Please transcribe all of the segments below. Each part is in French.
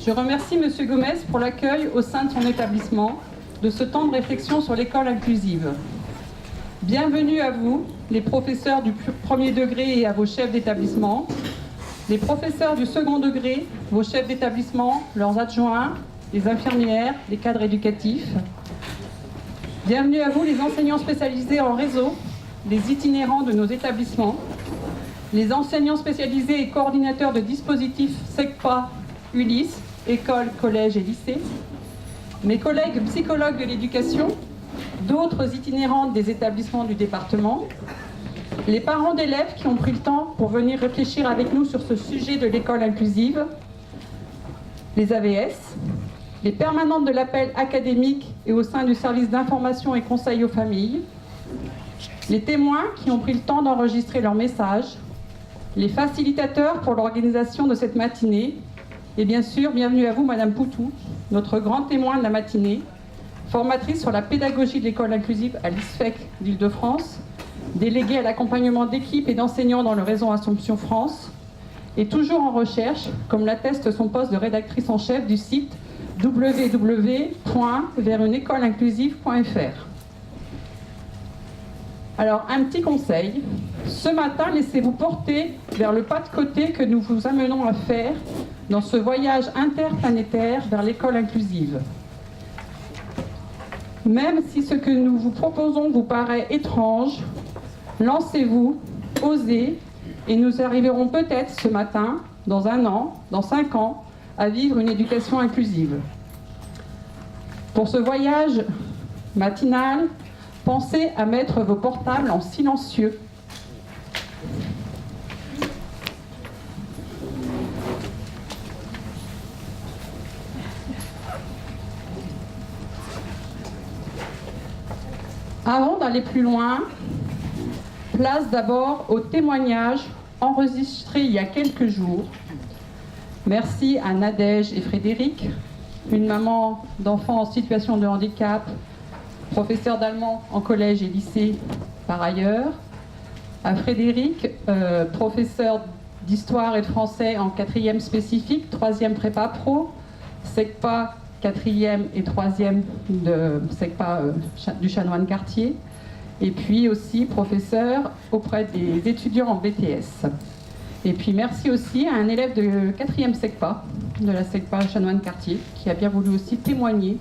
Je remercie M. Gomez pour l'accueil au sein de son établissement de ce temps de réflexion sur l'école inclusive. Bienvenue à vous, les professeurs du premier degré et à vos chefs d'établissement, les professeurs du second degré, vos chefs d'établissement, leurs adjoints, les infirmières, les cadres éducatifs. Bienvenue à vous, les enseignants spécialisés en réseau, les itinérants de nos établissements, les enseignants spécialisés et coordinateurs de dispositifs SECPA, Ulysse, écoles, collèges et lycées, mes collègues psychologues de l'éducation, d'autres itinérantes des établissements du département, les parents d'élèves qui ont pris le temps pour venir réfléchir avec nous sur ce sujet de l'école inclusive, les AVS, les permanentes de l'appel académique et au sein du service d'information et conseil aux familles, les témoins qui ont pris le temps d'enregistrer leurs messages, les facilitateurs pour l'organisation de cette matinée, et bien sûr, bienvenue à vous, Madame Poutou, notre grand témoin de la matinée, formatrice sur la pédagogie de l'école inclusive à l'ISFEC d'Île-de-France, déléguée à l'accompagnement d'équipes et d'enseignants dans le réseau Assomption France, et toujours en recherche, comme l'atteste son poste de rédactrice en chef du site www.versuneécoleinclusive.fr. Alors, un petit conseil. Ce matin, laissez-vous porter vers le pas de côté que nous vous amenons à faire dans ce voyage interplanétaire vers l'école inclusive. Même si ce que nous vous proposons vous paraît étrange, lancez-vous, osez, et nous arriverons peut-être ce matin, dans 1 an, dans 5 ans, à vivre une éducation inclusive. Pour ce voyage matinal, pensez à mettre vos portables en silencieux. Avant d'aller plus loin, place d'abord au témoignage enregistré il y a quelques jours. Merci à Nadège et Frédéric, une maman d'enfants en situation de handicap, professeur d'allemand en collège et lycée par ailleurs, à Frédéric, professeur d'histoire et de français en 4e spécifique, 3e prépa pro, SECPA 4e et 3e de SECPA du Chanoine-Cartier, et puis aussi professeur auprès des étudiants en BTS. Et puis merci aussi à un élève de 4e SECPA, de la SECPA Chanoine-Cartier, qui a bien voulu aussi témoigner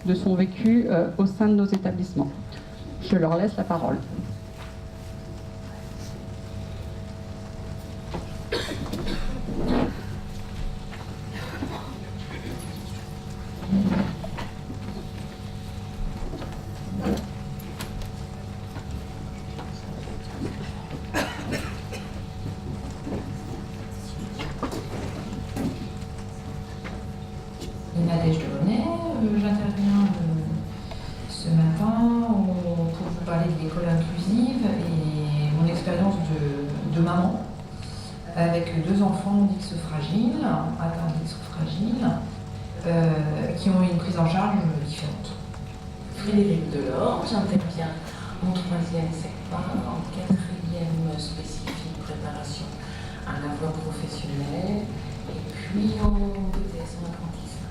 de son vécu au sein de nos établissements. Je leur laisse la parole. Nadège Delaunay, j'interviens ce matin pour vous parler de l'école inclusive et mon expérience de maman avec 2 enfants d'X fragiles, atteints d'X fragiles, qui ont une prise en charge différente. Frédéric Delors, j'interviens en 3e SECPA, en 4e spécifique préparation à la voie professionnelle et puis en BTS en apprentissage.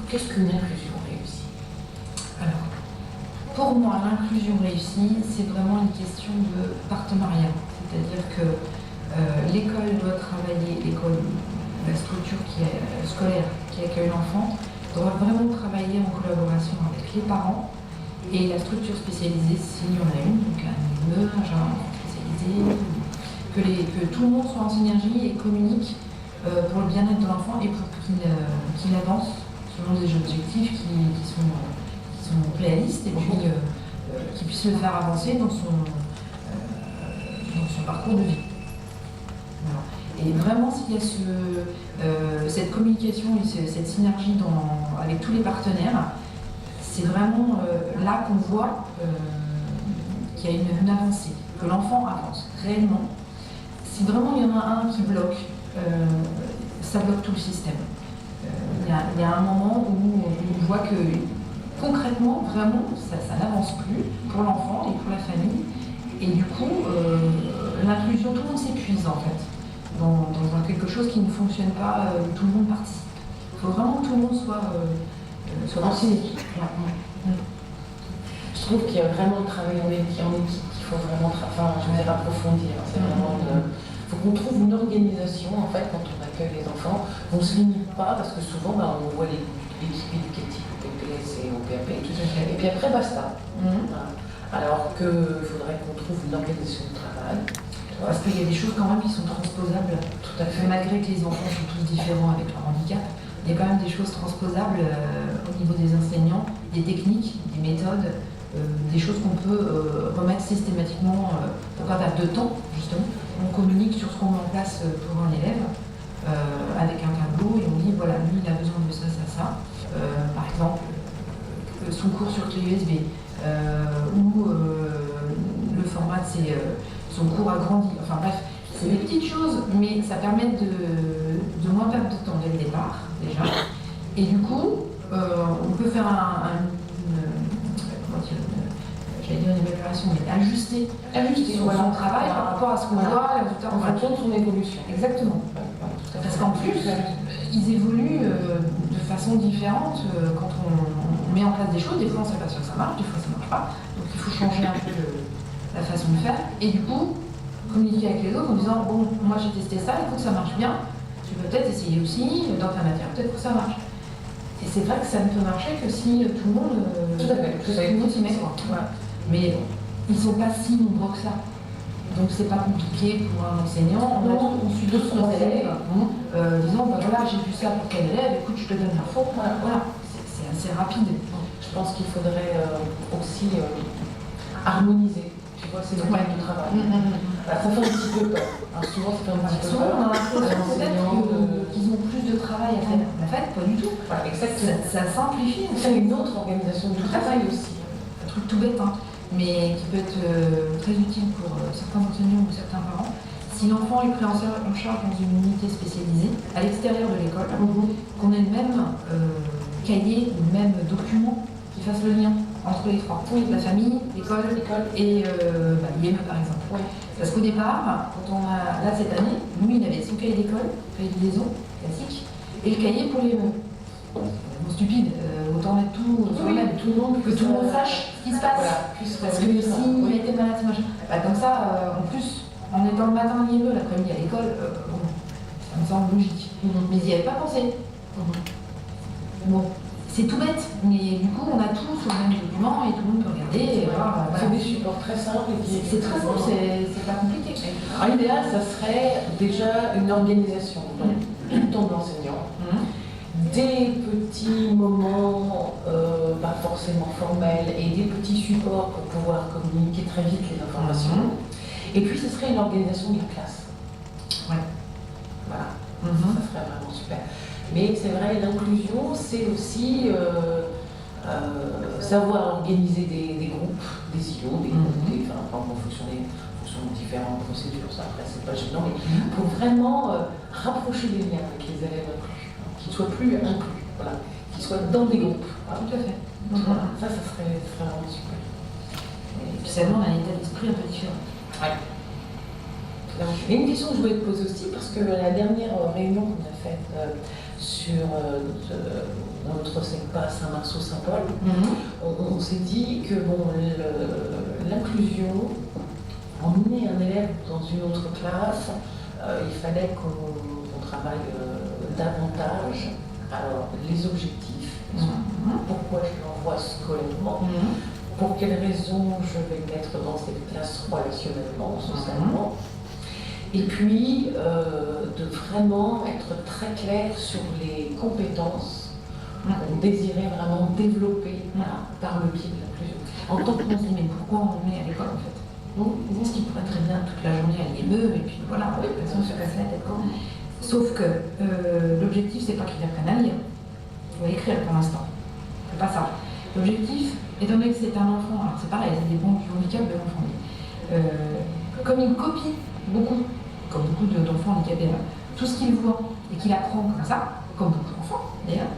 Qu'est-ce qu'une inclusion réussie? Alors, pour moi, l'inclusion réussie, c'est vraiment une question de partenariat. C'est-à-dire que l'école doit travailler, la structure scolaire qui accueille l'enfant, doit vraiment travailler en collaboration avec les parents et la structure spécialisée, s'il y en a une, donc un IME, un jardin spécialisé, que tout le monde soit en synergie et communique pour le bien-être de l'enfant et pour qu'il avance selon des objectifs qui sont réalistes et puis qui puissent le faire avancer dans son parcours de vie. Voilà. Et vraiment, s'il y a cette communication et cette synergie avec tous les partenaires, c'est vraiment là qu'on voit qu'il y a une avancée, que l'enfant avance réellement. Si vraiment il y en a un qui bloque, ça bloque tout le système. Il y a un moment où on voit que concrètement, vraiment, ça n'avance plus pour l'enfant et pour la famille. Et du coup, l'inclusion, tout le monde s'épuise en fait, dans quelque chose qui ne fonctionne pas, où tout le monde participe. Il faut vraiment que tout le monde soit renseigné. Je trouve qu'il y a vraiment le travail en équipe qu'il faut vraiment approfondir. C'est vraiment faut qu'on trouve une organisation en fait quand on accueille les enfants. On ne se limite pas parce que souvent on voit l'équipe éducative au PPS et au PAP et puis après basta. Voilà. Alors qu'il faudrait qu'on trouve une organisation de travail. Parce qu'il y a des choses quand même qui sont transposables. Tout à fait. Malgré que les enfants sont tous différents avec leur handicap, il y a quand même des choses transposables au niveau des enseignants, des techniques, des méthodes, des choses qu'on peut remettre systématiquement pour pas perdre de temps, justement. On communique sur ce qu'on met en place pour un élève avec un tableau et on dit voilà, lui il a besoin de ça, ça, ça. Par exemple, son cours sur clé USB ou le format c'est son cours agrandi. Enfin bref, c'est des petites choses, mais ça permet de moins perdre de temps dès le départ déjà. Et du coup, on peut faire j'allais dire une évaluation, mais ajuster son travail par rapport à ce qu'on voit, en fonction de son évolution. Exactement. Parce qu'en plus, ils évoluent de façon différente quand on met en place des choses. Des fois, on s'aperçoit que ça marche, des fois, ça ne marche pas. Donc, il faut changer un peu la façon de faire. Et du coup, communiquer avec les autres en disant bon, moi j'ai testé ça, écoute, ça marche bien. Tu peux peut-être essayer aussi dans ta matière, peut-être que ça marche. Et c'est vrai que ça ne peut marcher que si tout le monde s'y met. Voilà. Mais ils ne sont pas si nombreux que ça. Donc c'est pas compliqué pour un enseignant. On suit d'autres élèves disant bah, voilà, j'ai vu ça pour quel élève, écoute, je te donne l'info. Voilà. C'est assez rapide. Je pense qu'il faudrait aussi harmoniser. Tu vois, c'est le temps du travail. Ça fait un petit peu peur. Souvent, ça fait un petit peu peur. On a l'impression peut-être qu'ils ont plus de travail à faire. En fait, pas du tout. Voilà, exactement. Ça simplifie. C'est une autre organisation du travail aussi. Un truc tout bête, hein, mais qui peut être très utile pour certains enseignants ou certains parents. Si l'enfant est pris en charge dans une unité spécialisée, à l'extérieur de l'école, qu'on ait le même cahier, le même document qui fasse le lien entre les trois. Oui, la famille, l'école et l'IME par exemple. Oui. Parce qu'au départ, quand on a, là cette année, lui il avait son cahier d'école, cahier de liaison, classique, et le cahier pour l'IME. Stupide, autant mettre tout sur le même, que tout le monde sache ce qui se passe. Voilà. Parce que s'il a été malade, machin. Bah, comme ça, en plus, en étant le matin à l'IME, l'après-midi à l'école, ça me semble logique. Mais ils n'y avaient pas pensé. Bon, c'est tout bête, mais du coup, on a tout sur le même document et tout le monde peut regarder. Et voilà. C'est des supports très simples. C'est très simple, c'est pas compliqué. Alors, l'idéal, ça serait déjà une organisation du temps de l'enseignant. Des petits moments, pas forcément formels, et des petits supports pour pouvoir communiquer très vite les informations. Et puis, ce serait une organisation de classe. Ouais. Voilà, ça serait vraiment super. Mais c'est vrai, l'inclusion, c'est aussi savoir organiser des groupes, des silos, des groupes, enfin, en fonction de différentes procédures, ça après, c'est pas gênant, mais pour vraiment rapprocher les liens avec les élèves inclus. Qu'ils soient plus inclus, voilà, qu'ils soient dans des groupes. Voilà. Tout à fait. Voilà. Ça serait vraiment super. Et puis ça demande un état d'esprit un peu différent. Ouais. Et une question que je voulais te poser aussi, parce que la dernière réunion qu'on a faite sur notre SECPA Saint-Marceau-Saint-Paul, on s'est dit que bon, l'inclusion, emmener un élève dans une autre classe, il fallait qu'on travaille davantage. Alors, les objectifs, pourquoi je l'envoie scolairement, pour quelles raisons je vais le mettre dans cette classe relationnellement, socialement, et puis de vraiment être très clair sur les compétences qu'on désirait vraiment développer par le biais de l'inclusion. En tant qu'on se dit, mais pourquoi on le met à l'école en fait? Ce qui pourrait très bien toute la journée à l'IME, et puis voilà, personne ne se casse la tête. Sauf que l'objectif, c'est pas qu'il apprenne à lire ou à écrire pour l'instant. C'est pas ça. L'objectif, étant donné que c'est un enfant, alors c'est pareil, c'est des bons du handicap de l'enfant. Comme il copie beaucoup, comme beaucoup d'enfants handicapés, tout ce qu'il voit et qu'il apprend comme ça, comme beaucoup d'enfants d'ailleurs,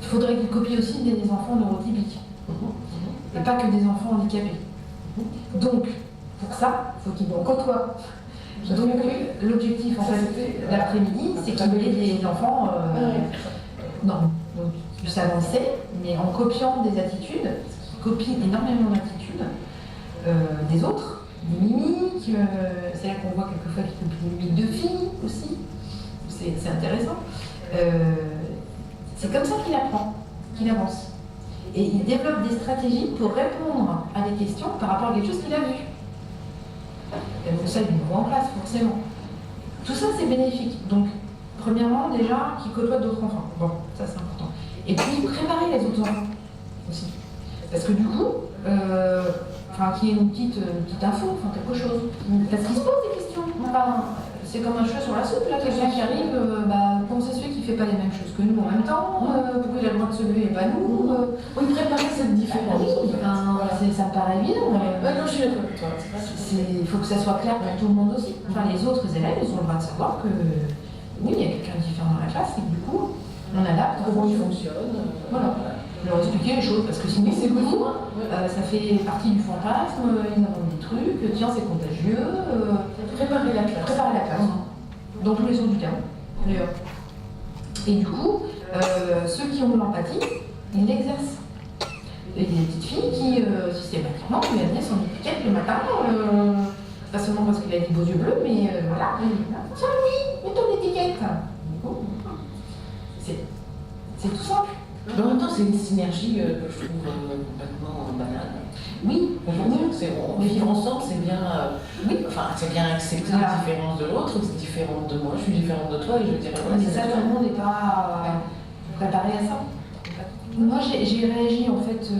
il faudrait qu'il copie aussi des enfants neurotypiques. Et pas que des enfants handicapés. Donc, pour ça, il faut qu'ils côtoient. Donc, l'objectif en fait l'après-midi, c'est qu'il y ait des enfants non, donc plus avancé, mais en copiant des attitudes, parce qu'ils copient énormément d'attitudes des autres, des mimiques, c'est là qu'on voit quelquefois qu'ils copient des mimiques de filles aussi, c'est intéressant. C'est comme ça qu'il apprend, qu'il avance. Et il développe des stratégies pour répondre à des questions par rapport à quelque chose qu'il a vu. Et donc ça, il le met en place, forcément. Tout ça, c'est bénéfique. Donc, premièrement, déjà, qu'il côtoie d'autres enfants. Bon, ça, c'est important. Et puis, préparer les autres enfants aussi. Parce que du coup, qu'il y ait une petite info, quelque chose. Parce qu'ils se posent des questions. Enfin, c'est comme un cheveu sur la soupe, là, quelqu'un qui arrive, comment ça se fait qu'il ne fait pas les mêmes choses que nous en même temps, pourquoi il a le droit de se lever et pas nous Oui, préparer cette différence. Ça me paraît évident. Non, je suis d'accord avec toi. Il faut que ça soit clair pour tout le monde aussi. Enfin, les autres élèves, ils ont le droit de savoir que oui, il y a quelqu'un de différent dans la classe et que du coup, on adapte. Comment il fonctionne. Voilà. Leur expliquer les choses, parce que sinon c'est beaucoup, ça fait partie du fantasme, ils inventent des trucs, tiens c'est contagieux, Préparer la classe. Préparer la classe, dans tous les sens du terme, d'ailleurs. Et du coup, ceux qui ont l'empathie, ils l'exercent. Il y a des petites filles qui, systématiquement, lui amenaient son étiquette le matin, pas seulement parce qu'il a des beaux yeux bleus, mais voilà, tiens oui, mets ton étiquette. C'est tout simple. Mais en même temps, c'est une synergie que je trouve complètement banale. Oui, vivre ensemble, c'est bien, c'est bien accepter Voilà. la différence de l'autre, c'est différente de moi, je suis différente de toi, et je dirais voilà, mais ça, tout le monde n'est pas préparé à ça. Moi, j'ai réagi en fait,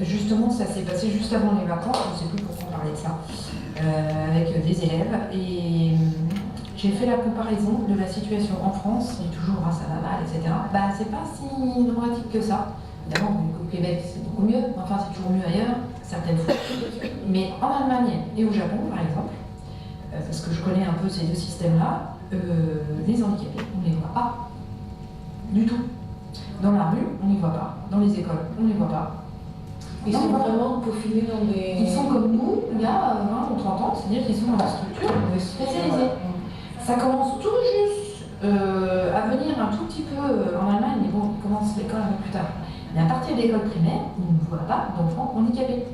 justement, ça s'est passé juste avant les vacances, je ne sais plus pourquoi on parlait de ça, avec des élèves, et j'ai fait la comparaison de la situation en France, et toujours ça va mal, etc. C'est pas si dramatique que ça. Évidemment, au Québec, c'est beaucoup mieux, enfin, c'est toujours mieux ailleurs, certaines fois. Mais en Allemagne et au Japon, par exemple, parce que je connais un peu ces deux systèmes-là, les handicapés, on ne les voit pas du tout. Dans la rue, on ne les voit pas. Dans les écoles, on ne les voit pas. Ils sont vraiment peaufinés dans des... Ils sont comme nous, il y a 20 ou 30 ans, c'est-à-dire qu'ils sont dans des structures spécialisées. Ça commence tout juste à venir un tout petit peu en Allemagne, mais bon, on commence l'école un peu plus tard. Mais à partir de l'école primaire, on ne voit pas d'enfants handicapés.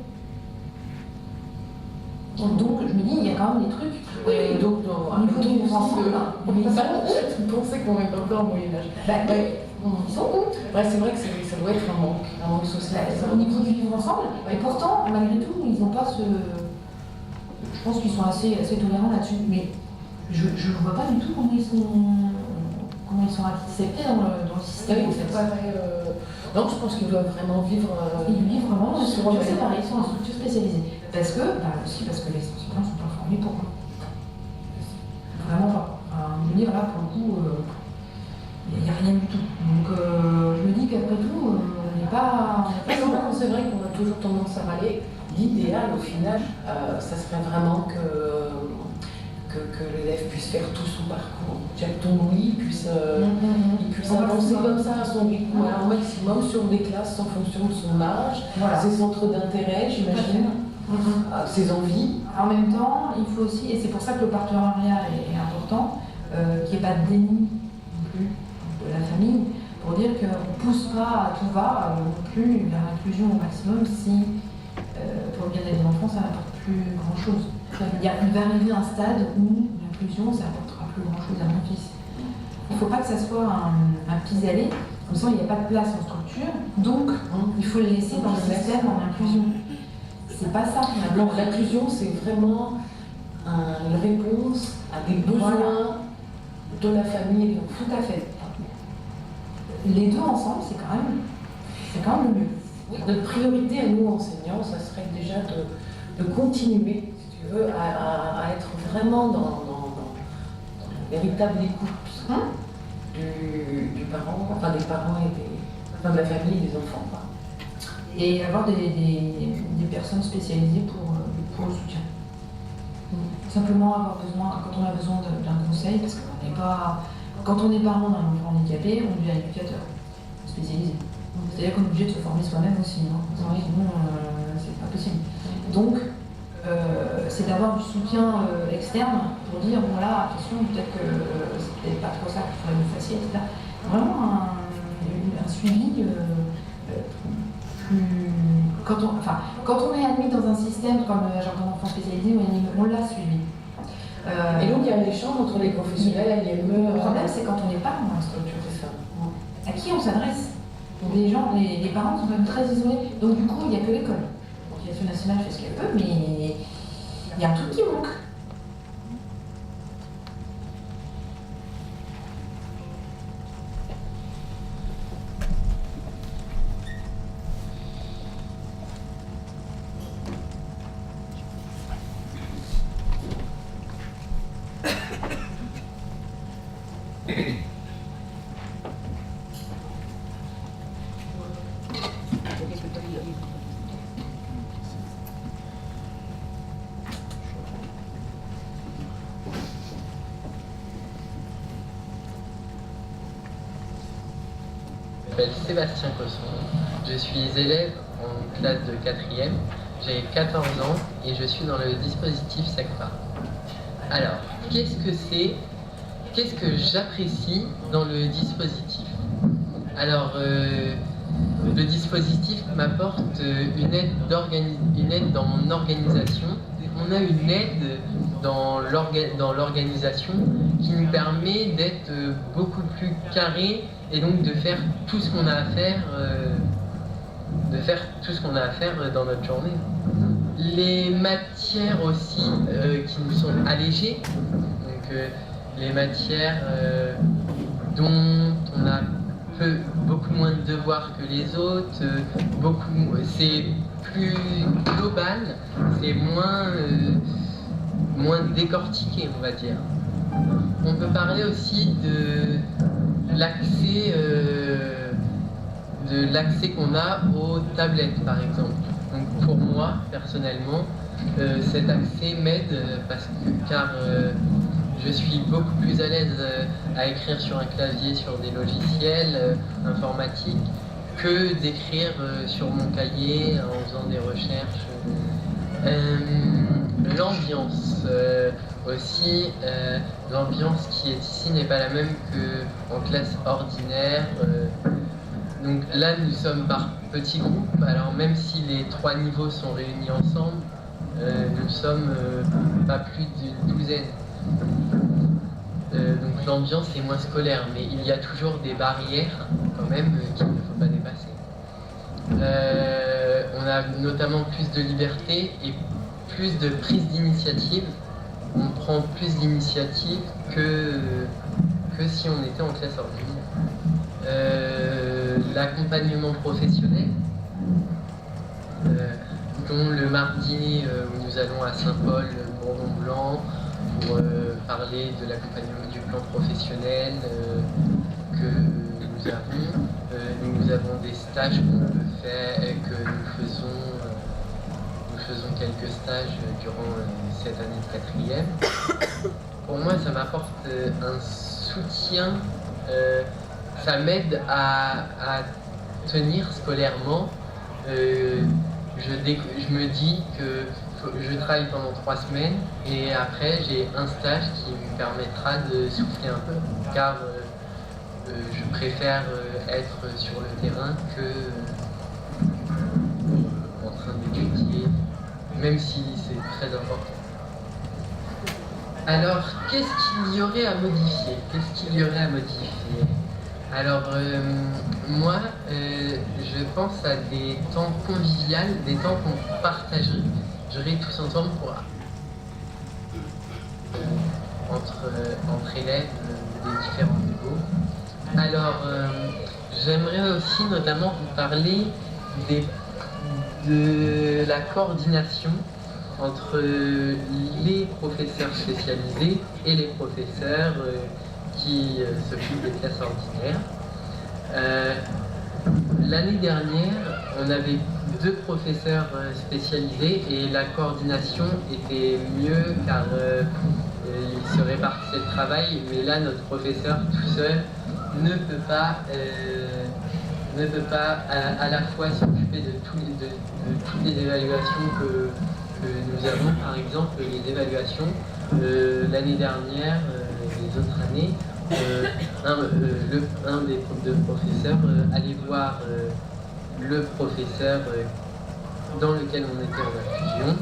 Donc je me dis, il y a quand même des trucs. Oui, donc au niveau du ensemble, je pensais qu'on est encore au Moyen-Âge. Ils sont où? C'est vrai que ça doit être un manque social. Au niveau du vivre ensemble, et pourtant, malgré tout, ils n'ont pas ce. Je pense qu'ils sont assez tolérants là-dessus, mais je ne vois pas du tout comment ils sont acceptés dans le système. Oui, c'est pareil. Non, je pense qu'ils doivent vraiment vivre. Ils vivent vraiment en structure séparée, ils sont en structure spécialisée. Parce que, aussi parce que les enseignants ne sont pas formés pour. Vraiment pas. Je veux dire, là, pour le coup, il n'y a rien du tout. Donc, je me dis qu'après tout, on n'est pas. C'est vrai qu'on a toujours tendance à râler. L'idéal, au final, ça serait vraiment que l'élève puisse faire tout son parcours. Chaque ton oui, il puisse avancer comme ça à son rythme, au maximum sur des classes en fonction de son âge, ses centres d'intérêt, j'imagine, ses envies. En même temps, il faut aussi, et c'est pour ça que le partenariat est important, qu'il n'y ait pas de déni non plus de la famille, pour dire qu'on ne pousse pas à tout va non plus vers l'inclusion au maximum si, pour le bien-être des enfants, ça n'apporte plus grand-chose. Il va arriver un stade où l'inclusion, ça n'apportera plus grand-chose à mon fils. Il ne faut pas que ça soit un pis-aller, comme ça il n'y a pas de place en structure, donc il faut le laisser dans le système en inclusion. C'est pas ça qu'on a besoin. L'inclusion, c'est vraiment une réponse à des besoins de la famille. Tout à fait. Les deux ensemble, c'est quand même le mieux. Oui, notre priorité à nous, enseignants, ça serait déjà de continuer, si tu veux, à être vraiment dans la véritable écoute du parent, enfin des parents et de la famille et des enfants. Et avoir des personnes spécialisées pour le soutien. Simplement avoir besoin, quand on a besoin d'un conseil, parce qu'on n'est pas. Quand on est parent d'un enfant handicapé, on devient éducateur spécialisé. C'est-à-dire qu'on est obligé de se former soi-même aussi, sinon c'est pas possible. Donc, c'est d'avoir du soutien externe pour dire voilà, attention, peut-être que c'est peut-être pas trop ça qu'il faudrait que vous fassiez, etc. Vraiment un suivi quand on est admis dans un système comme jardin d'enfants spécialisé ou l'IME, on l'a suivi. Et donc il y a un échange entre les professionnels et l'IME. Le problème, c'est quand on n'est pas dans la structure, c'est ça. À qui on s'adresse? Les parents sont quand même très isolés. Donc du coup, il n'y a que l'école. L'éducation nationale fait ce qu'elle peut, mais il y a un truc qui manque. Je m'appelle Sébastien Cosson, je suis élève en classe de 4e, j'ai 14 ans et je suis dans le dispositif SECPA. Alors, qu'est-ce que j'apprécie dans le dispositif? Alors, le dispositif m'apporte une aide dans mon organisation. On a une aide dans l'organisation qui nous permet d'être beaucoup plus carré et donc de faire tout ce qu'on a à faire, dans notre journée. Les matières aussi qui nous sont allégées, donc les matières dont on a beaucoup moins de devoirs que les autres, c'est plus global, c'est moins décortiqué, on va dire. On peut parler aussi de l'accès qu'on a aux tablettes, par exemple. Donc pour moi, personnellement, cet accès m'aide car je suis beaucoup plus à l'aise à écrire sur un clavier sur des logiciels informatiques que d'écrire sur mon cahier en faisant des recherches. L'ambiance aussi, l'ambiance qui est ici n'est pas la même qu'en classe ordinaire. Donc là, nous sommes par petits groupes, alors même si les 3 niveaux sont réunis ensemble, nous sommes pas plus d'une douzaine. Donc l'ambiance est moins scolaire, mais il y a toujours des barrières quand même qu'il ne faut pas dépasser. On a notamment plus de liberté et plus de prise d'initiative. On prend plus d'initiative que si on était en classe ordinaire. L'accompagnement professionnel, dont le mardi où nous allons à Saint-Paul, Bourdon-Blanc, pour parler de l'accompagnement du plan professionnel que nous avons. Nous avons des stages qu'on peut faire, que nous faisons quelques stages durant cette année de 4e. Pour moi, ça m'apporte un soutien, ça m'aide à tenir scolairement. Je me dis que je travaille pendant 3 semaines et après j'ai un stage qui me permettra de souffler un peu, car je préfère être sur le terrain que en train d'étudier, même si c'est très important. Alors, qu'est-ce qu'il y aurait à modifier? Alors, moi, je pense à des temps conviviaux, des temps qu'on partagerait tous ensemble entre élèves des différents niveaux. Alors, j'aimerais aussi notamment vous parler de la coordination entre les professeurs spécialisés et les professeurs qui s'occupent des classes ordinaires. L'année dernière, on avait 2 professeurs spécialisés et la coordination était mieux car ils se répartissaient le travail, mais là notre professeur tout seul ne peut pas à la fois s'occuper de toutes les évaluations que nous avons. Par exemple, les évaluations l'année dernière, les autres années, un des deux professeurs allait voir le professeur dans lequel on était en inclusion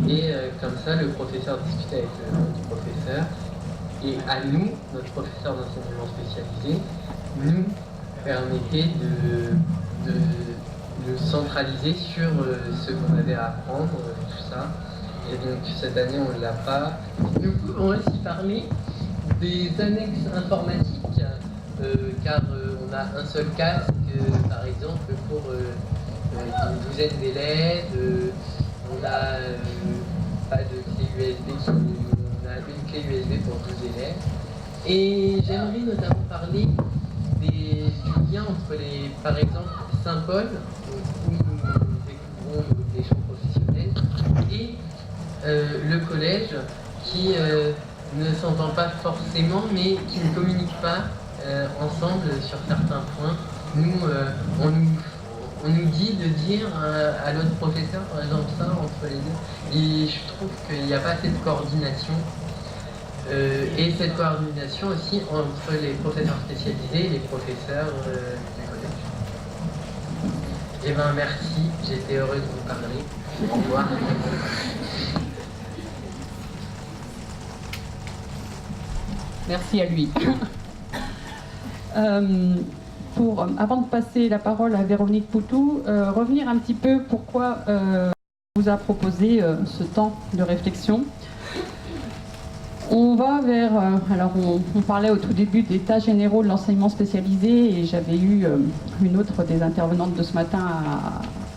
et comme ça le professeur discutait avec notre professeur et à nous, notre professeur d'enseignement spécialisé, nous permettait de centraliser sur ce qu'on avait à apprendre, tout ça. Et donc cette année on ne l'a pas. Nous pouvons aussi parler des annexes informatiques, car on a un seul casque, par exemple, pour une douzaine d'élèves. On n'a pas de clé USB, on a une clé USB pour 12 élèves. Et j'aimerais notamment parler du lien entre par exemple, Saint-Paul, où nous découvrons des champs professionnels, et le collège qui ne s'entend pas forcément, mais qui ne communique pas ensemble sur certains points. On nous dit de dire à l'autre professeur, par exemple, ça entre les deux. Et je trouve qu'il n'y a pas assez de coordination. Et cette coordination aussi entre les professeurs spécialisés et les professeurs du collège. Eh bien, merci. J'étais heureuse de vous parler. Au revoir. Merci à lui. Avant de passer la parole à Véronique Poutou, revenir un petit peu pourquoi on vous a proposé ce temps de réflexion. On va vers... alors on parlait au tout début d'états généraux de l'enseignement spécialisé et j'avais eu une autre des intervenantes de ce matin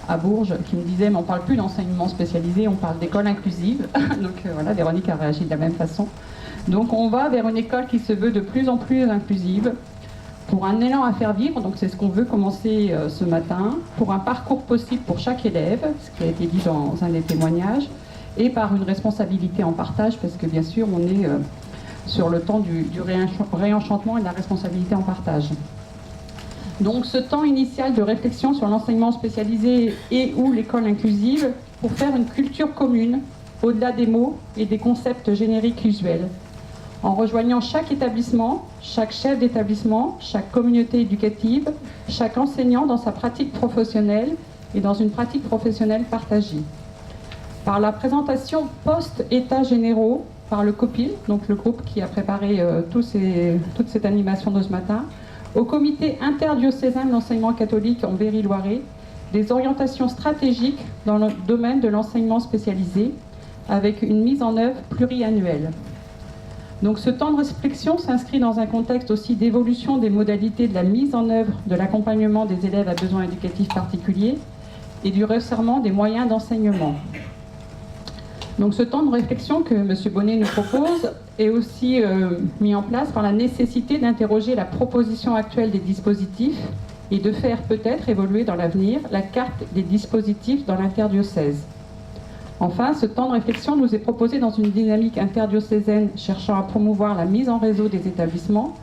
à Bourges qui me disait mais on ne parle plus d'enseignement spécialisé, on parle d'école inclusive. Donc voilà, Véronique a réagi de la même façon. Donc on va vers une école qui se veut de plus en plus inclusive, pour un élan à faire vivre, donc c'est ce qu'on veut commencer ce matin, pour un parcours possible pour chaque élève, ce qui a été dit dans un des témoignages, et par une responsabilité en partage, parce que bien sûr on est sur le temps du réenchantement et de la responsabilité en partage. Donc ce temps initial de réflexion sur l'enseignement spécialisé et ou l'école inclusive, pour faire une culture commune, au-delà des mots et des concepts génériques usuels, en rejoignant chaque établissement, chaque chef d'établissement, chaque communauté éducative, chaque enseignant dans sa pratique professionnelle et dans une pratique professionnelle partagée. Par la présentation post-états généraux par le COPIL, donc le groupe qui a préparé toute cette animation de ce matin, au comité interdiocésain de l'enseignement catholique en Berry-Loiret, des orientations stratégiques dans le domaine de l'enseignement spécialisé, avec une mise en œuvre pluriannuelle. Donc ce temps de réflexion s'inscrit dans un contexte aussi d'évolution des modalités de la mise en œuvre de l'accompagnement des élèves à besoins éducatifs particuliers et du resserrement des moyens d'enseignement. Donc ce temps de réflexion que M. Bonnet nous propose est aussi mis en place par la nécessité d'interroger la proposition actuelle des dispositifs et de faire peut-être évoluer dans l'avenir la carte des dispositifs dans l'interdiocèse. Enfin, ce temps de réflexion nous est proposé dans une dynamique interdiocésaine cherchant à promouvoir la mise en réseau des établissements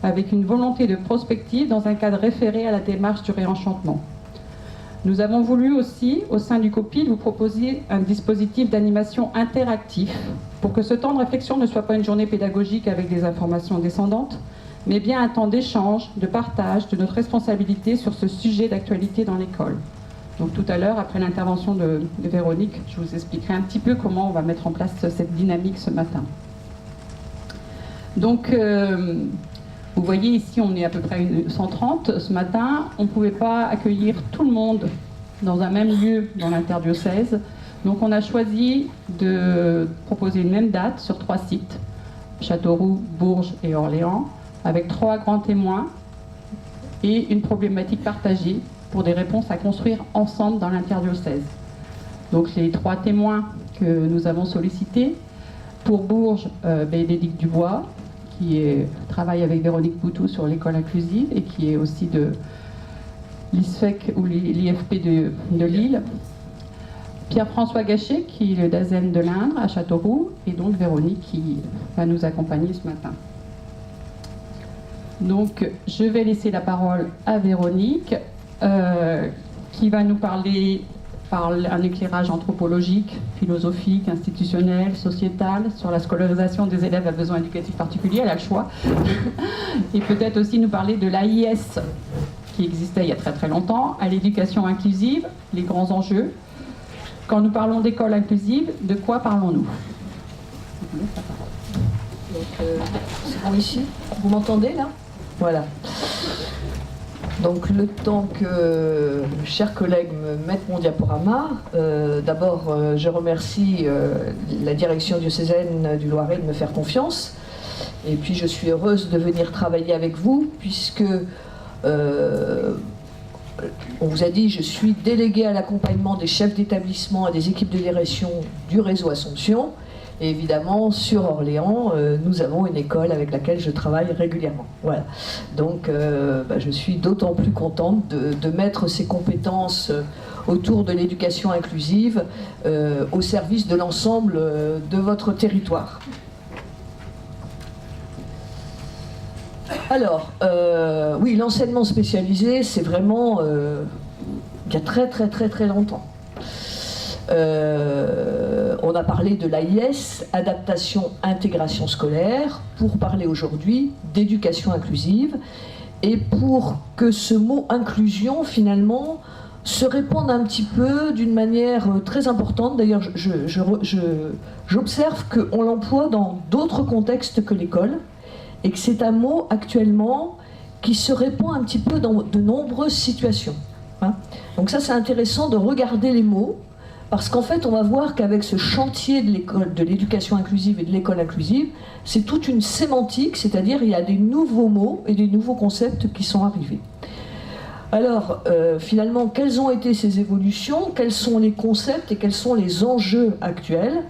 avec une volonté de prospective dans un cadre référé à la démarche du réenchantement. Nous avons voulu aussi, au sein du COPIL, vous proposer un dispositif d'animation interactif pour que ce temps de réflexion ne soit pas une journée pédagogique avec des informations descendantes, mais bien un temps d'échange, de partage de notre responsabilité sur ce sujet d'actualité dans l'école. Donc tout à l'heure, après l'intervention de Véronique, je vous expliquerai un petit peu comment on va mettre en place cette dynamique ce matin. Donc, vous voyez ici, on est à peu près 130 ce matin. On ne pouvait pas accueillir tout le monde dans un même lieu dans l'interdiocèse. Donc on a choisi de proposer une même date sur 3 sites, Châteauroux, Bourges et Orléans, avec 3 grands témoins et une problématique partagée pour des réponses à construire ensemble dans l'interdiocèse. Donc les 3 témoins que nous avons sollicités, pour Bourges, Bénédicte Dubois, qui travaille avec Véronique Poutou sur l'école inclusive et qui est aussi de l'ISFEC ou l'IFP de Lille. Pierre-François Gachet, qui est le DAZEN de l'Indre à Châteauroux, et donc Véronique qui va nous accompagner ce matin. Donc je vais laisser la parole à Véronique, qui va nous parler par un éclairage anthropologique, philosophique, institutionnel, sociétal, sur la scolarisation des élèves à besoins éducatifs particuliers, elle a le choix. Et peut-être aussi nous parler de l'AIS, qui existait il y a très très longtemps, à l'éducation inclusive, les grands enjeux. Quand nous parlons d'école inclusive, de quoi parlons-nous? C'est bon ici? Vous m'entendez là? Voilà. Donc le temps que chers collègues me mettent mon diaporama, d'abord je remercie la direction diocésaine du Loiret de me faire confiance. Et puis je suis heureuse de venir travailler avec vous puisque on vous a dit, je suis déléguée à l'accompagnement des chefs d'établissement et des équipes de direction du réseau Assomption. Et évidemment, sur Orléans, nous avons une école avec laquelle je travaille régulièrement. Voilà. Donc, je suis d'autant plus contente de mettre ces compétences autour de l'éducation inclusive au service de l'ensemble de votre territoire. Alors, oui, l'enseignement spécialisé, c'est vraiment il y a très très très très longtemps. On a parlé de l'AIS, adaptation, intégration scolaire, pour parler aujourd'hui d'éducation inclusive, et pour que ce mot inclusion, finalement, se répande un petit peu d'une manière très importante. D'ailleurs, j'observe qu'on l'emploie dans d'autres contextes que l'école, et que c'est un mot actuellement qui se répand un petit peu dans de nombreuses situations. Hein. Donc ça, c'est intéressant de regarder les mots, parce qu'en fait, on va voir qu'avec ce chantier de l'éducation inclusive et de l'école inclusive, c'est toute une sémantique, c'est-à-dire il y a des nouveaux mots et des nouveaux concepts qui sont arrivés. Alors, finalement, quelles ont été ces évolutions? Quels sont les concepts et quels sont les enjeux actuels?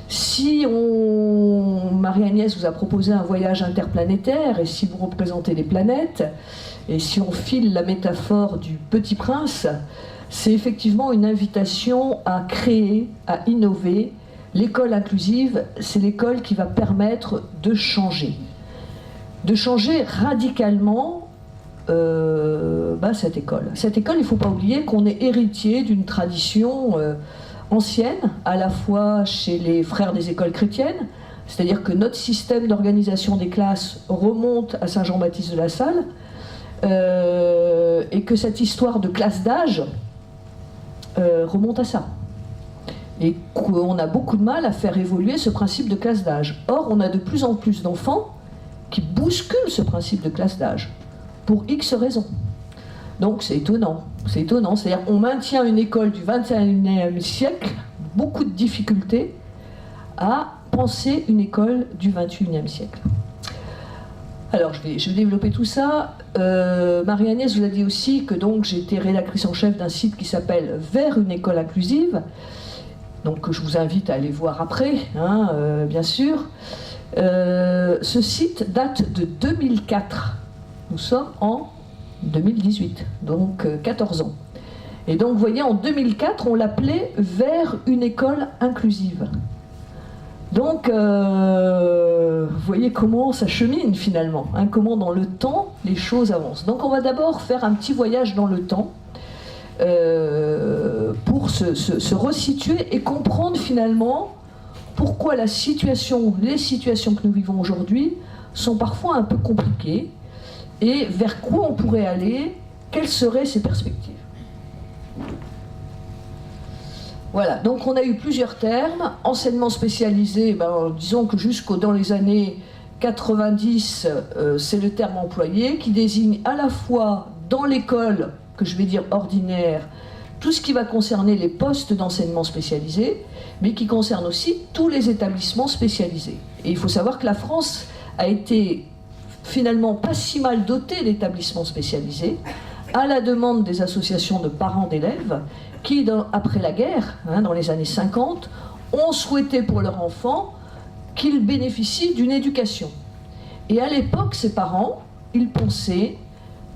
Si Marie-Agnès vous a proposé un voyage interplanétaire, et si vous représentez les planètes, et si on file la métaphore du Petit Prince, c'est effectivement une invitation à créer, à innover. L'école inclusive, c'est l'école qui va permettre de changer radicalement cette école. Cette école, il ne faut pas oublier qu'on est héritier d'une tradition ancienne, à la fois chez les frères des écoles chrétiennes, c'est-à-dire que notre système d'organisation des classes remonte à Saint Jean-Baptiste de la Salle, et que cette histoire de classe d'âge remonte à ça. Et qu'on a beaucoup de mal à faire évoluer ce principe de classe d'âge. Or, on a de plus en plus d'enfants qui bousculent ce principe de classe d'âge, pour X raisons. Donc c'est étonnant. C'est étonnant. C'est-à-dire qu'on maintient une école du XXIe siècle, beaucoup de difficultés à penser une école du XXIe siècle. Alors je vais développer tout ça. Marie-Agnès vous a dit aussi que donc j'étais rédactrice en chef d'un site qui s'appelle Vers une école inclusive, donc que je vous invite à aller voir après, hein, bien sûr. Ce site date de 2004. Nous sommes en 2018, donc 14 ans. Et donc vous voyez, en 2004, on l'appelait Vers une école inclusive. Donc, vous voyez comment ça chemine finalement, hein, comment dans le temps les choses avancent. Donc on va d'abord faire un petit voyage dans le temps pour se resituer et comprendre finalement pourquoi les situations que nous vivons aujourd'hui sont parfois un peu compliquées et vers quoi on pourrait aller, quelles seraient ces perspectives. Voilà, donc on a eu plusieurs termes. Enseignement spécialisé, disons que dans les années 90, c'est le terme employé qui désigne à la fois dans l'école, que je vais dire ordinaire, tout ce qui va concerner les postes d'enseignement spécialisé, mais qui concerne aussi tous les établissements spécialisés. Et il faut savoir que la France a été finalement pas si mal dotée d'établissements spécialisés, à la demande des associations de parents d'élèves, qui, après la guerre, dans les années 50, ont souhaité pour leur enfant qu'ils bénéficient d'une éducation. Et à l'époque, ces parents, ils pensaient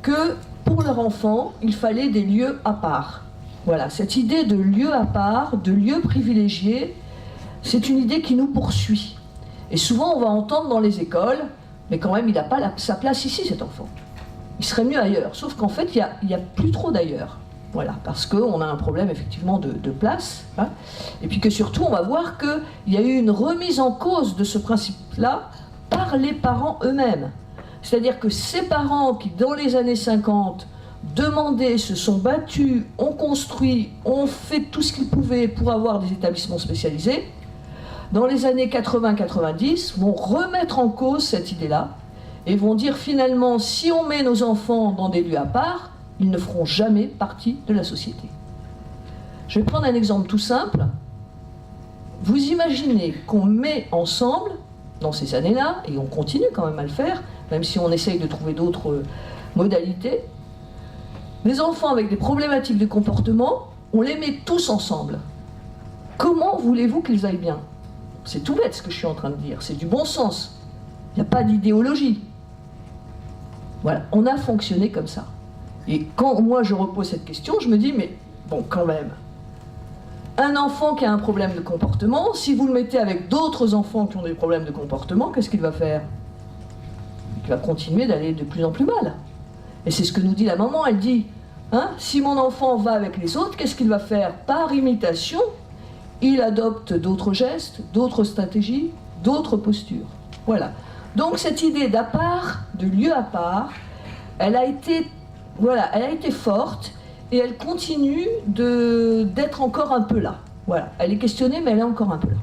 que pour leur enfant, il fallait des lieux à part. Voilà, cette idée de lieu à part, de lieu privilégié, c'est une idée qui nous poursuit. Et souvent, on va entendre dans les écoles, mais quand même, il n'a pas sa place ici, cet enfant. Il serait mieux ailleurs. Sauf qu'en fait, il n'y a plus trop d'ailleurs. Voilà, parce qu'on a un problème effectivement de place. Hein. Et puis que surtout, on va voir qu'il y a eu une remise en cause de ce principe-là par les parents eux-mêmes. C'est-à-dire que ces parents qui, dans les années 50, demandaient, se sont battus, ont construit, ont fait tout ce qu'ils pouvaient pour avoir des établissements spécialisés, dans les années 80-90, vont remettre en cause cette idée-là et vont dire finalement, si on met nos enfants dans des lieux à part, ils ne feront jamais partie de la société. Je vais prendre un exemple tout simple. Vous imaginez qu'on met ensemble, dans ces années-là, et on continue quand même à le faire, même si on essaye de trouver d'autres modalités, des enfants avec des problématiques de comportement, on les met tous ensemble. Comment voulez-vous qu'ils aillent bien? C'est tout bête ce que je suis en train de dire, c'est du bon sens. Il n'y a pas d'idéologie. Voilà, on a fonctionné comme ça. Et quand moi je repose cette question, je me dis, mais bon, quand même, un enfant qui a un problème de comportement, si vous le mettez avec d'autres enfants qui ont des problèmes de comportement, qu'est-ce qu'il va faire? Il va continuer d'aller de plus en plus mal. Et c'est ce que nous dit la maman, elle dit, hein, si mon enfant va avec les autres, qu'est-ce qu'il va faire? Par imitation, il adopte d'autres gestes, d'autres stratégies, d'autres postures. Voilà. Donc cette idée d'à part, de lieu à part, elle a été forte et elle continue d'être encore un peu là. Voilà. Elle est questionnée, mais elle est encore un peu là.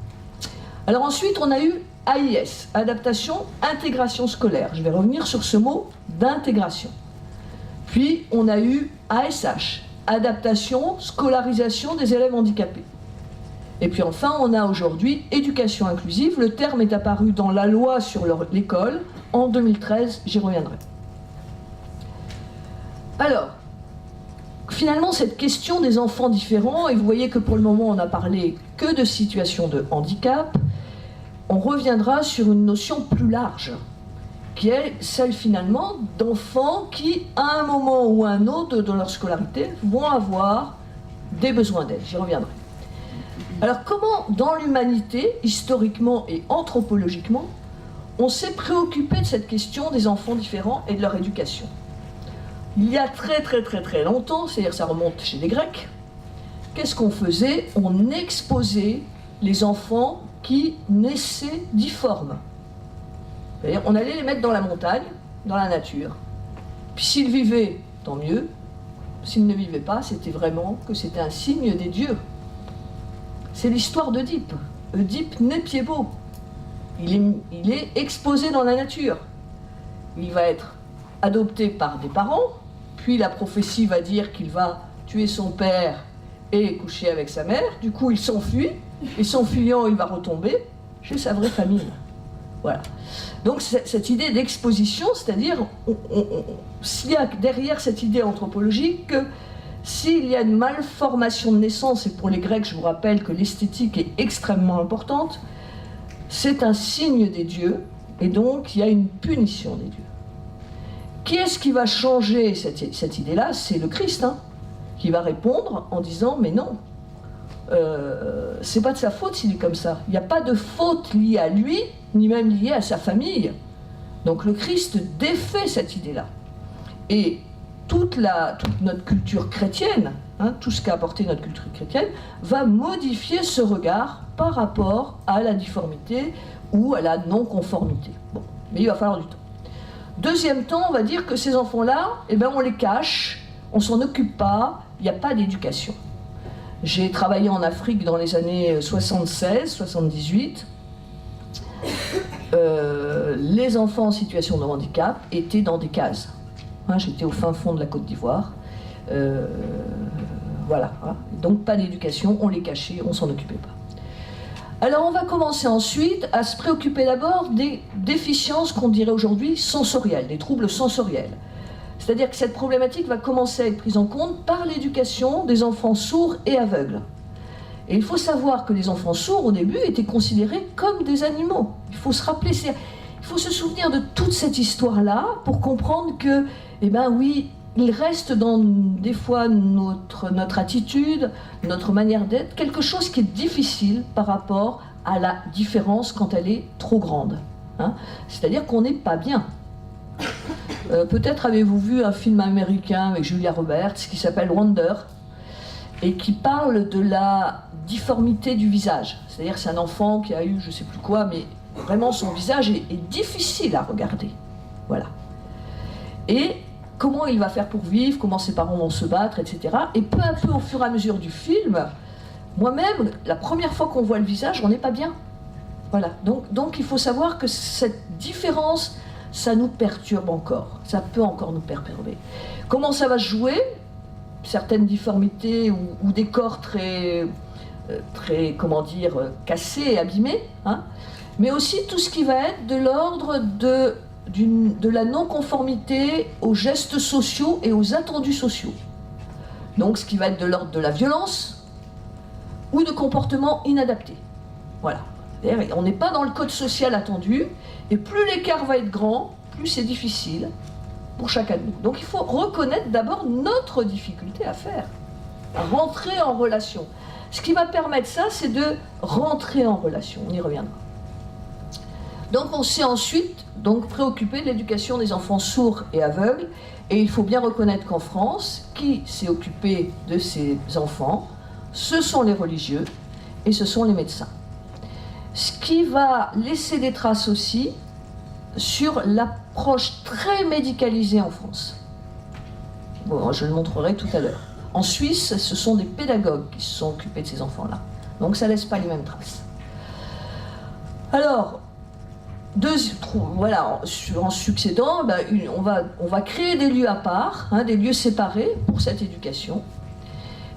Alors ensuite, on a eu AIS, adaptation, intégration scolaire. Je vais revenir sur ce mot d'intégration. Puis on a eu ASH, adaptation, scolarisation des élèves handicapés. Et puis enfin, on a aujourd'hui éducation inclusive. Le terme est apparu dans la loi sur l'école en 2013, j'y reviendrai. Alors, finalement, cette question des enfants différents, et vous voyez que pour le moment, on n'a parlé que de situation de handicap, on reviendra sur une notion plus large, qui est celle finalement d'enfants qui, à un moment ou à un autre de leur scolarité, vont avoir des besoins d'aide. J'y reviendrai. Alors comment, dans l'humanité, historiquement et anthropologiquement, on s'est préoccupé de cette question des enfants différents et de leur éducation? Il y a très longtemps, c'est-à-dire ça remonte chez les Grecs, qu'est-ce qu'on faisait? On exposait les enfants qui naissaient difformes. C'est-à-dire on allait les mettre dans la montagne, dans la nature. Puis s'ils vivaient, tant mieux. S'ils ne vivaient pas, c'était vraiment que c'était un signe des dieux. C'est l'histoire d'Œdipe. Œdipe naît pied beau. Il est exposé dans la nature. Il va être adopté par des parents, puis la prophétie va dire qu'il va tuer son père et coucher avec sa mère. Du coup, il s'enfuit, et s'enfuyant, il va retomber chez sa vraie famille. Voilà. Donc cette idée d'exposition, c'est-à-dire, s'il y a derrière cette idée anthropologique que s'il y a une malformation de naissance, et pour les Grecs, je vous rappelle que l'esthétique est extrêmement importante, c'est un signe des dieux, et donc il y a une punition des dieux. Qui est-ce qui va changer cette idée-là? C'est le Christ, hein, qui va répondre en disant, mais non, c'est pas de sa faute s'il est comme ça. Il n'y a pas de faute liée à lui, ni même liée à sa famille. Donc le Christ défait cette idée-là. Et toute notre culture chrétienne, hein, tout ce qu'a apporté notre culture chrétienne, va modifier ce regard par rapport à la difformité ou à la non-conformité. Bon, mais il va falloir du temps. Deuxième temps, on va dire que ces enfants-là, eh ben, on les cache, on s'en occupe pas, il n'y a pas d'éducation. J'ai travaillé en Afrique dans les années 76, 78. Les enfants en situation de handicap étaient dans des cases. Hein, j'étais au fin fond de la Côte d'Ivoire. Voilà. Hein. Donc pas d'éducation, on les cachait, on s'en occupait pas. Alors on va commencer ensuite à se préoccuper d'abord des déficiences qu'on dirait aujourd'hui sensorielles, des troubles sensoriels. C'est-à-dire que cette problématique va commencer à être prise en compte par l'éducation des enfants sourds et aveugles. Et il faut savoir que les enfants sourds, au début, étaient considérés comme des animaux. Il faut se rappeler, il faut se souvenir de toute cette histoire-là pour comprendre que, eh ben oui, il reste dans, des fois, notre attitude, notre manière d'être, quelque chose qui est difficile par rapport à la différence quand elle est trop grande. Hein. C'est-à-dire qu'on n'est pas bien. Peut-être avez-vous vu un film américain avec Julia Roberts qui s'appelle Wonder. et qui parle de la difformité du visage. C'est-à-dire c'est un enfant qui a eu je ne sais plus quoi, mais vraiment son visage est difficile à regarder. Voilà. Et comment il va faire pour vivre, comment ses parents vont se battre, etc. Et peu à peu, au fur et à mesure du film, moi-même, la première fois qu'on voit le visage, on n'est pas bien. Voilà. Donc il faut savoir que cette différence, ça nous perturbe encore. Ça peut encore nous perturber. Comment ça va se jouer? Certaines difformités ou des corps très comment dire, cassés et abîmés, hein, mais aussi tout ce qui va être de l'ordre de la non-conformité aux gestes sociaux et aux attendus sociaux. Donc ce qui va être de l'ordre de la violence ou de comportements inadaptés. Voilà. On n'est pas dans le code social attendu, et plus l'écart va être grand, plus c'est difficile pour chacun de nous. Donc il faut reconnaître d'abord notre difficulté à faire, à rentrer en relation. Ce qui va permettre ça, c'est de rentrer en relation. On y reviendra. Donc on s'est ensuite préoccupé de l'éducation des enfants sourds et aveugles, et il faut bien reconnaître qu'en France, qui s'est occupé de ces enfants, ce sont les religieux et ce sont les médecins. Ce qui va laisser des traces aussi sur l'approche très médicalisée en France. Bon, je le montrerai tout à l'heure. En Suisse, ce sont des pédagogues qui se sont occupés de ces enfants-là. Donc ça ne laisse pas les mêmes traces. Alors, voilà, en succédant, on va créer des lieux à part, hein, des lieux séparés pour cette éducation.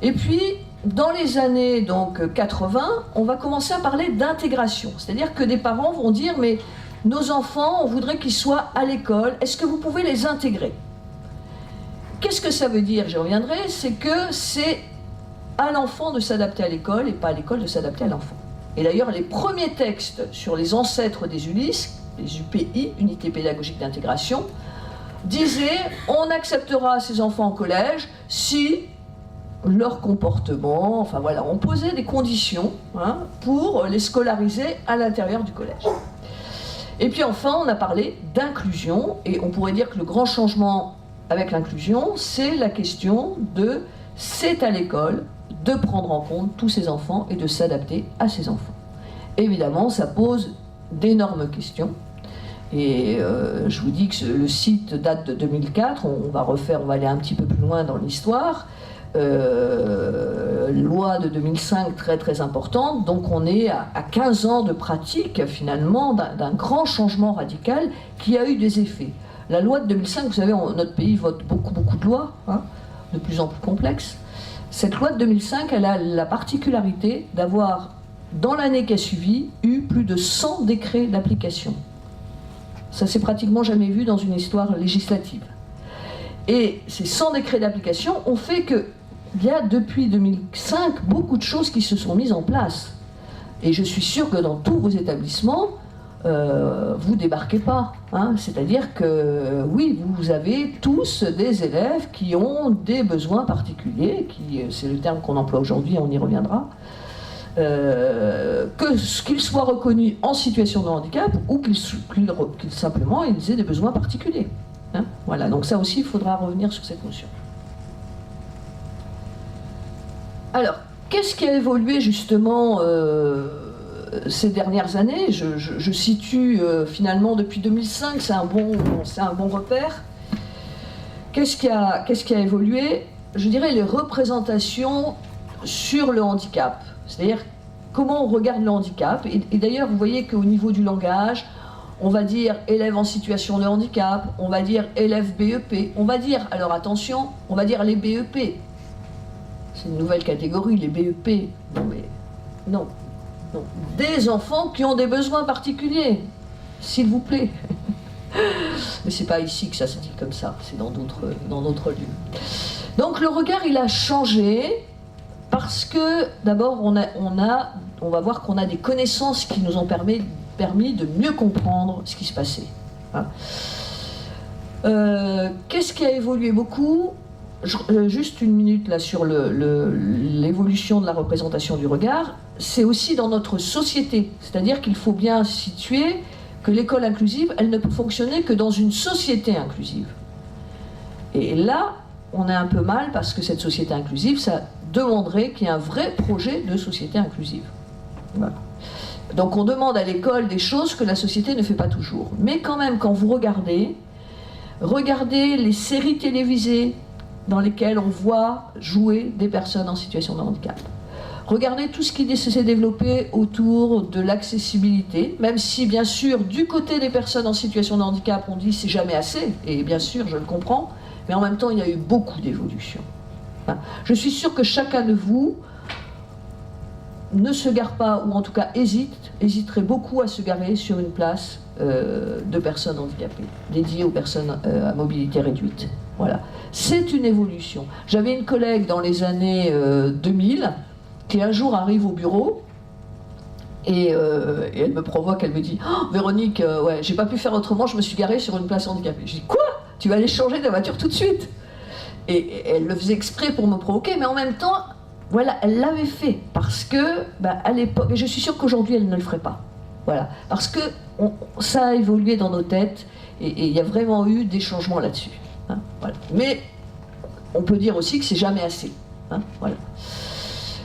Et puis, dans les années 80, on va commencer à parler d'intégration. C'est-à-dire que des parents vont dire, mais nos enfants, on voudrait qu'ils soient à l'école, est-ce que vous pouvez les intégrer? Qu'est-ce que ça veut dire? J'y reviendrai, c'est que c'est à l'enfant de s'adapter à l'école et pas à l'école de s'adapter à l'enfant. Et d'ailleurs, les premiers textes sur les ancêtres des ULIS, les UPI, Unités pédagogiques d'intégration, disaient on acceptera ces enfants au collège si leur comportement, enfin voilà, on posait des conditions, hein, pour les scolariser à l'intérieur du collège. Et puis enfin, on a parlé d'inclusion, et on pourrait dire que le grand changement avec l'inclusion, c'est la question de c'est à l'école de prendre en compte tous ces enfants et de s'adapter à ces enfants. Évidemment, ça pose d'énormes questions. Et je vous dis que le site date de 2004, on va aller un petit peu plus loin dans l'histoire. Loi de 2005 très très importante, donc on est à 15 ans de pratique finalement d'un grand changement radical qui a eu des effets. La loi de 2005, vous savez, notre pays vote beaucoup de lois, hein, de plus en plus complexes. Cette loi de 2005, elle a la particularité d'avoir, dans l'année qui a suivi, eu plus de 100 décrets d'application. Ça s'est pratiquement jamais vu dans une histoire législative. Et ces 100 décrets d'application ont fait qu'il y a depuis 2005 beaucoup de choses qui se sont mises en place. Et je suis sûre que dans tous vos établissements, vous débarquez pas, hein. C'est-à-dire que oui, vous avez tous des élèves qui ont des besoins particuliers, c'est le terme qu'on emploie aujourd'hui, on y reviendra, qu'ils soient reconnus en situation de handicap ou qu'ils simplement ils aient des besoins particuliers, hein. Voilà, donc ça aussi il faudra revenir sur cette notion. Alors, qu'est-ce qui a évolué justement ces dernières années? Je situe finalement depuis 2005, c'est un bon repère. Qu'est-ce qui a évolué? Je dirais les représentations sur le handicap. C'est-à-dire comment on regarde le handicap. Et d'ailleurs, vous voyez qu'au niveau du langage, on va dire élève en situation de handicap, on va dire élève BEP, on va dire, alors attention, on va dire les BEP. C'est une nouvelle catégorie, les BEP. Non mais, non. Non. Des enfants qui ont des besoins particuliers, s'il vous plaît. Mais c'est pas ici que ça se dit comme ça, c'est dans d'autres lieux. Donc le regard, il a changé parce que d'abord on va voir qu'on a des connaissances qui nous ont permis de mieux comprendre ce qui se passait, hein. Qu'est-ce qui a évolué beaucoup? Juste une minute là sur l'évolution de la représentation du regard. C'est aussi dans notre société, c'est-à-dire qu'il faut bien situer que l'école inclusive, elle ne peut fonctionner que dans une société inclusive. Et là, on a un peu mal parce que cette société inclusive, ça demanderait qu'il y ait un vrai projet de société inclusive. Voilà. Donc on demande à l'école des choses que la société ne fait pas toujours. Mais quand même, quand vous regardez les séries télévisées dans lesquelles on voit jouer des personnes en situation de handicap. Regardez tout ce qui s'est développé autour de l'accessibilité, même si bien sûr du côté des personnes en situation de handicap on dit c'est jamais assez, et bien sûr je le comprends, mais en même temps il y a eu beaucoup d'évolutions. Je suis sûre que chacun de vous ne se gare pas, ou en tout cas hésiterait beaucoup à se garer sur une place de personnes handicapées, dédiée aux personnes à mobilité réduite. Voilà. C'est une évolution. J'avais une collègue dans les années 2000 qui un jour arrive au bureau et elle me provoque, elle me dit oh, « Véronique, ouais, j'ai pas pu faire autrement, je me suis garée sur une place handicapée. » Je dis « Quoi ? Tu vas aller changer de voiture tout de suite ?» Et elle le faisait exprès pour me provoquer, mais en même temps, voilà, elle l'avait fait parce que, à l'époque, et je suis sûre qu'aujourd'hui elle ne le ferait pas. Voilà, parce que ça a évolué dans nos têtes et il y a vraiment eu des changements là-dessus. Hein, voilà. Mais on peut dire aussi que c'est jamais assez. Hein, voilà.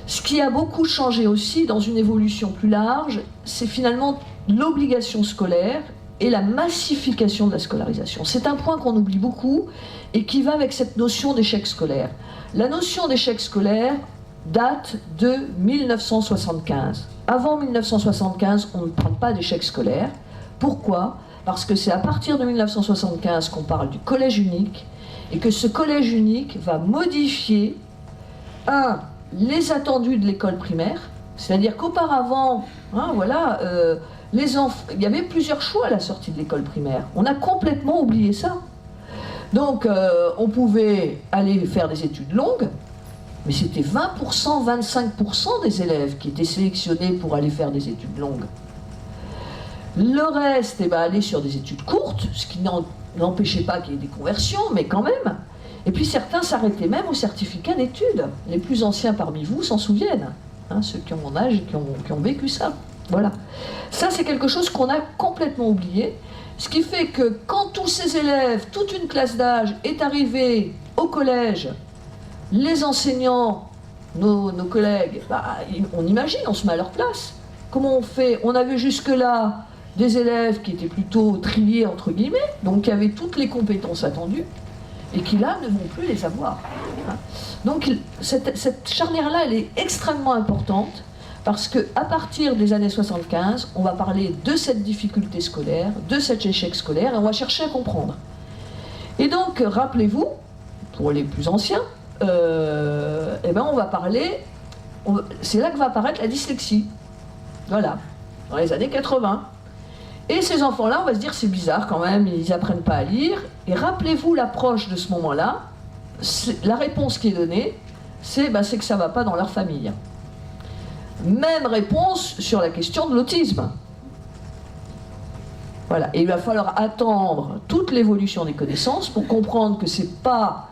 Ce qui a beaucoup changé aussi dans une évolution plus large, c'est finalement l'obligation scolaire et la massification de la scolarisation. C'est un point qu'on oublie beaucoup et qui va avec cette notion d'échec scolaire. La notion d'échec scolaire date de 1975. Avant 1975, on ne parle pas d'échec scolaire. Pourquoi ? Parce que c'est à partir de 1975 qu'on parle du collège unique et que ce collège unique va modifier les attendus de l'école primaire, c'est-à-dire qu'auparavant, hein, voilà, il y avait plusieurs choix à la sortie de l'école primaire. On a complètement oublié ça. Donc, on pouvait aller faire des études longues, mais c'était 20%, 25% des élèves qui étaient sélectionnés pour aller faire des études longues. Le reste, aller sur des études courtes, ce qui n'empêchait pas qu'il y ait des conversions, mais quand même. Et puis certains s'arrêtaient même au certificat d'études. Les plus anciens parmi vous s'en souviennent, hein, ceux qui ont mon âge et qui ont vécu ça. Voilà. Ça, c'est quelque chose qu'on a complètement oublié. Ce qui fait que quand tous ces élèves, toute une classe d'âge est arrivée au collège, les enseignants, nos collègues, on imagine, on se met à leur place. Comment on fait ? On avait jusque-là des élèves qui étaient plutôt triés, entre guillemets, donc qui avaient toutes les compétences attendues, et qui là ne vont plus les avoir. Donc cette charnière-là, elle est extrêmement importante, parce qu'à partir des années 75, on va parler de cette difficulté scolaire, de cet échec scolaire, et on va chercher à comprendre. Et donc, rappelez-vous, pour les plus anciens, on va parler, c'est là que va apparaître la dyslexie. Voilà, dans les années 80. Et ces enfants-là, on va se dire, c'est bizarre quand même, ils n'apprennent pas à lire. Et rappelez-vous l'approche de ce moment-là, la réponse qui est donnée, c'est que ça ne va pas dans leur famille. Même réponse sur la question de l'autisme. Voilà, et il va falloir attendre toute l'évolution des connaissances pour comprendre que ce n'est pas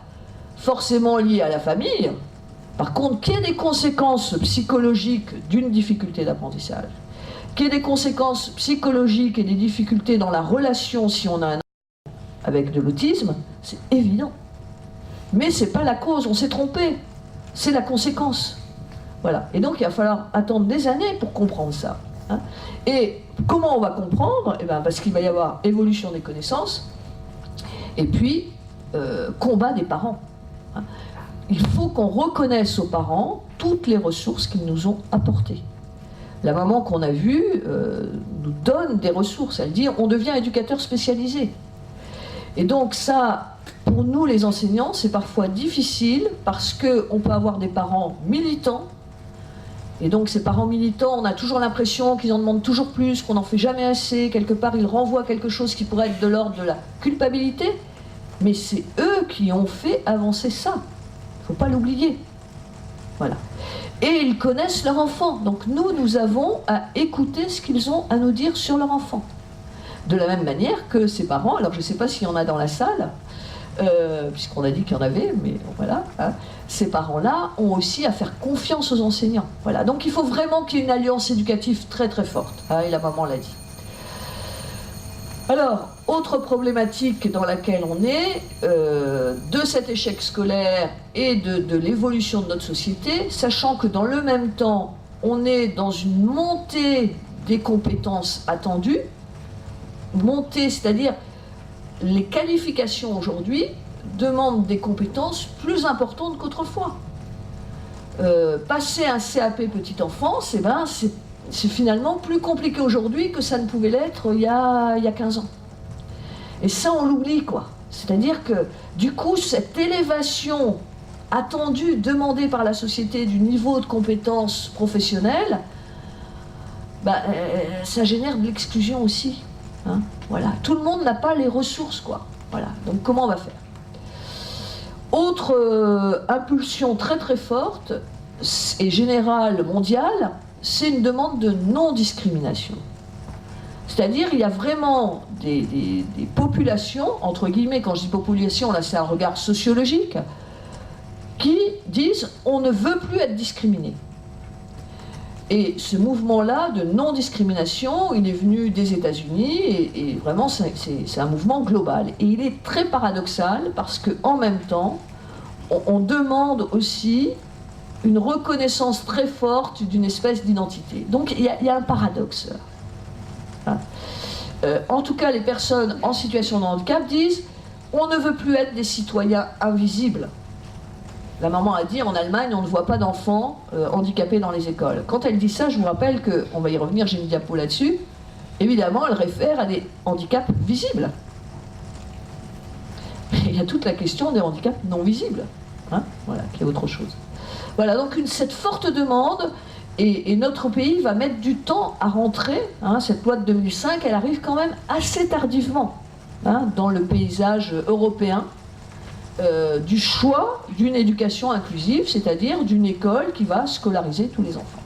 forcément lié à la famille. Par contre, qu'il y ait des conséquences psychologiques d'une difficulté d'apprentissage, qu'il y ait des conséquences psychologiques et des difficultés dans la relation si on a un enfant avec de l'autisme, c'est évident. Mais ce n'est pas la cause, on s'est trompé, c'est la conséquence. Voilà. Et donc il va falloir attendre des années pour comprendre ça. Hein. Et comment on va comprendre ? Parce qu'il va y avoir évolution des connaissances, et puis combat des parents. Hein. Il faut qu'on reconnaisse aux parents toutes les ressources qu'ils nous ont apportées. La maman qu'on a vue nous donne des ressources. Elle dit on devient éducateur spécialisé. Et donc ça, pour nous les enseignants, c'est parfois difficile parce qu'on peut avoir des parents militants. Et donc ces parents militants, on a toujours l'impression qu'ils en demandent toujours plus, qu'on n'en fait jamais assez. Quelque part, ils renvoient quelque chose qui pourrait être de l'ordre de la culpabilité. Mais c'est eux qui ont fait avancer ça. Il ne faut pas l'oublier. Voilà. Et ils connaissent leur enfant. Donc nous avons à écouter ce qu'ils ont à nous dire sur leur enfant. De la même manière que ces parents, alors je ne sais pas s'il y en a dans la salle, puisqu'on a dit qu'il y en avait, mais voilà, hein, ces parents-là ont aussi à faire confiance aux enseignants. Voilà. Donc il faut vraiment qu'il y ait une alliance éducative très très forte. Hein, et la maman l'a dit. Alors, autre problématique dans laquelle on est, de cet échec scolaire et de l'évolution de notre société, sachant que dans le même temps, on est dans une montée des compétences attendues, montée, c'est-à-dire les qualifications aujourd'hui demandent des compétences plus importantes qu'autrefois. Passer un CAP petite enfance, c'est finalement plus compliqué aujourd'hui que ça ne pouvait l'être il y a 15 ans. Et ça, on l'oublie, quoi. C'est-à-dire que, du coup, cette élévation attendue, demandée par la société du niveau de compétences professionnelles, ça génère de l'exclusion aussi. Hein, voilà. Tout le monde n'a pas les ressources, quoi. Voilà. Donc, comment on va faire? Autre impulsion très très forte et générale mondiale, c'est une demande de non-discrimination. C'est-à-dire, il y a vraiment des populations, entre guillemets, quand je dis population, là c'est un regard sociologique, qui disent on ne veut plus être discriminé. Et ce mouvement-là de non-discrimination, il est venu des États-Unis et vraiment c'est un mouvement global. Et il est très paradoxal parce qu'en même temps, on demande aussi une reconnaissance très forte d'une espèce d'identité. Donc il y a un paradoxe. Hein. En tout cas, les personnes en situation de handicap disent on ne veut plus être des citoyens invisibles. La maman a dit en Allemagne, on ne voit pas d'enfants handicapés dans les écoles. Quand elle dit ça, je vous rappelle que, on va y revenir, j'ai une diapo là-dessus, évidemment, elle réfère à des handicaps visibles. Il y a toute la question des handicaps non visibles, hein, voilà, qui est autre chose. Voilà, donc cette forte demande, et notre pays va mettre du temps à rentrer, hein, cette loi de 2005, elle arrive quand même assez tardivement, hein, dans le paysage européen, du choix d'une éducation inclusive, c'est-à-dire d'une école qui va scolariser tous les enfants.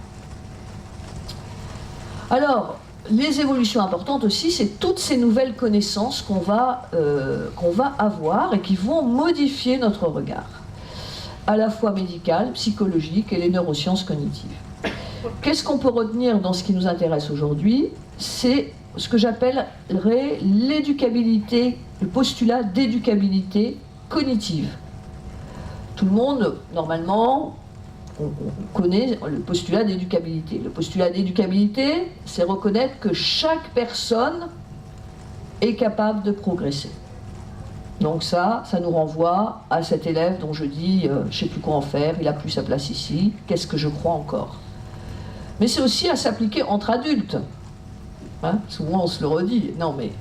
Alors, les évolutions importantes aussi, c'est toutes ces nouvelles connaissances qu'on va avoir et qui vont modifier notre regard, à la fois médical, psychologique et les neurosciences cognitives. Qu'est-ce qu'on peut retenir dans ce qui nous intéresse aujourd'hui? C'est ce que j'appellerais l'éducabilité, le postulat d'éducabilité cognitive. Tout le monde, normalement, on connaît le postulat d'éducabilité. Le postulat d'éducabilité, c'est reconnaître que chaque personne est capable de progresser. Donc ça nous renvoie à cet élève dont je dis je ne sais plus quoi en faire, il n'a plus sa place ici, qu'est-ce que je crois encore? Mais c'est aussi à s'appliquer entre adultes. Hein, souvent on se le redit. Non mais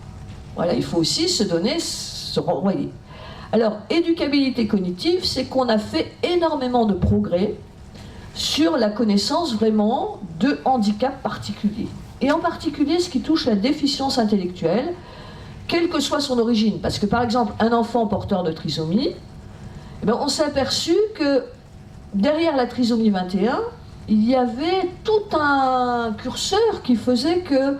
voilà, il faut aussi se donner, se renvoyer. Alors, éducabilité cognitive, c'est qu'on a fait énormément de progrès sur la connaissance vraiment de handicaps particuliers. Et en particulier, ce qui touche la déficience intellectuelle, quelle que soit son origine. Parce que, par exemple, un enfant porteur de trisomie, on s'est aperçu que derrière la trisomie 21, il y avait tout un curseur qui faisait que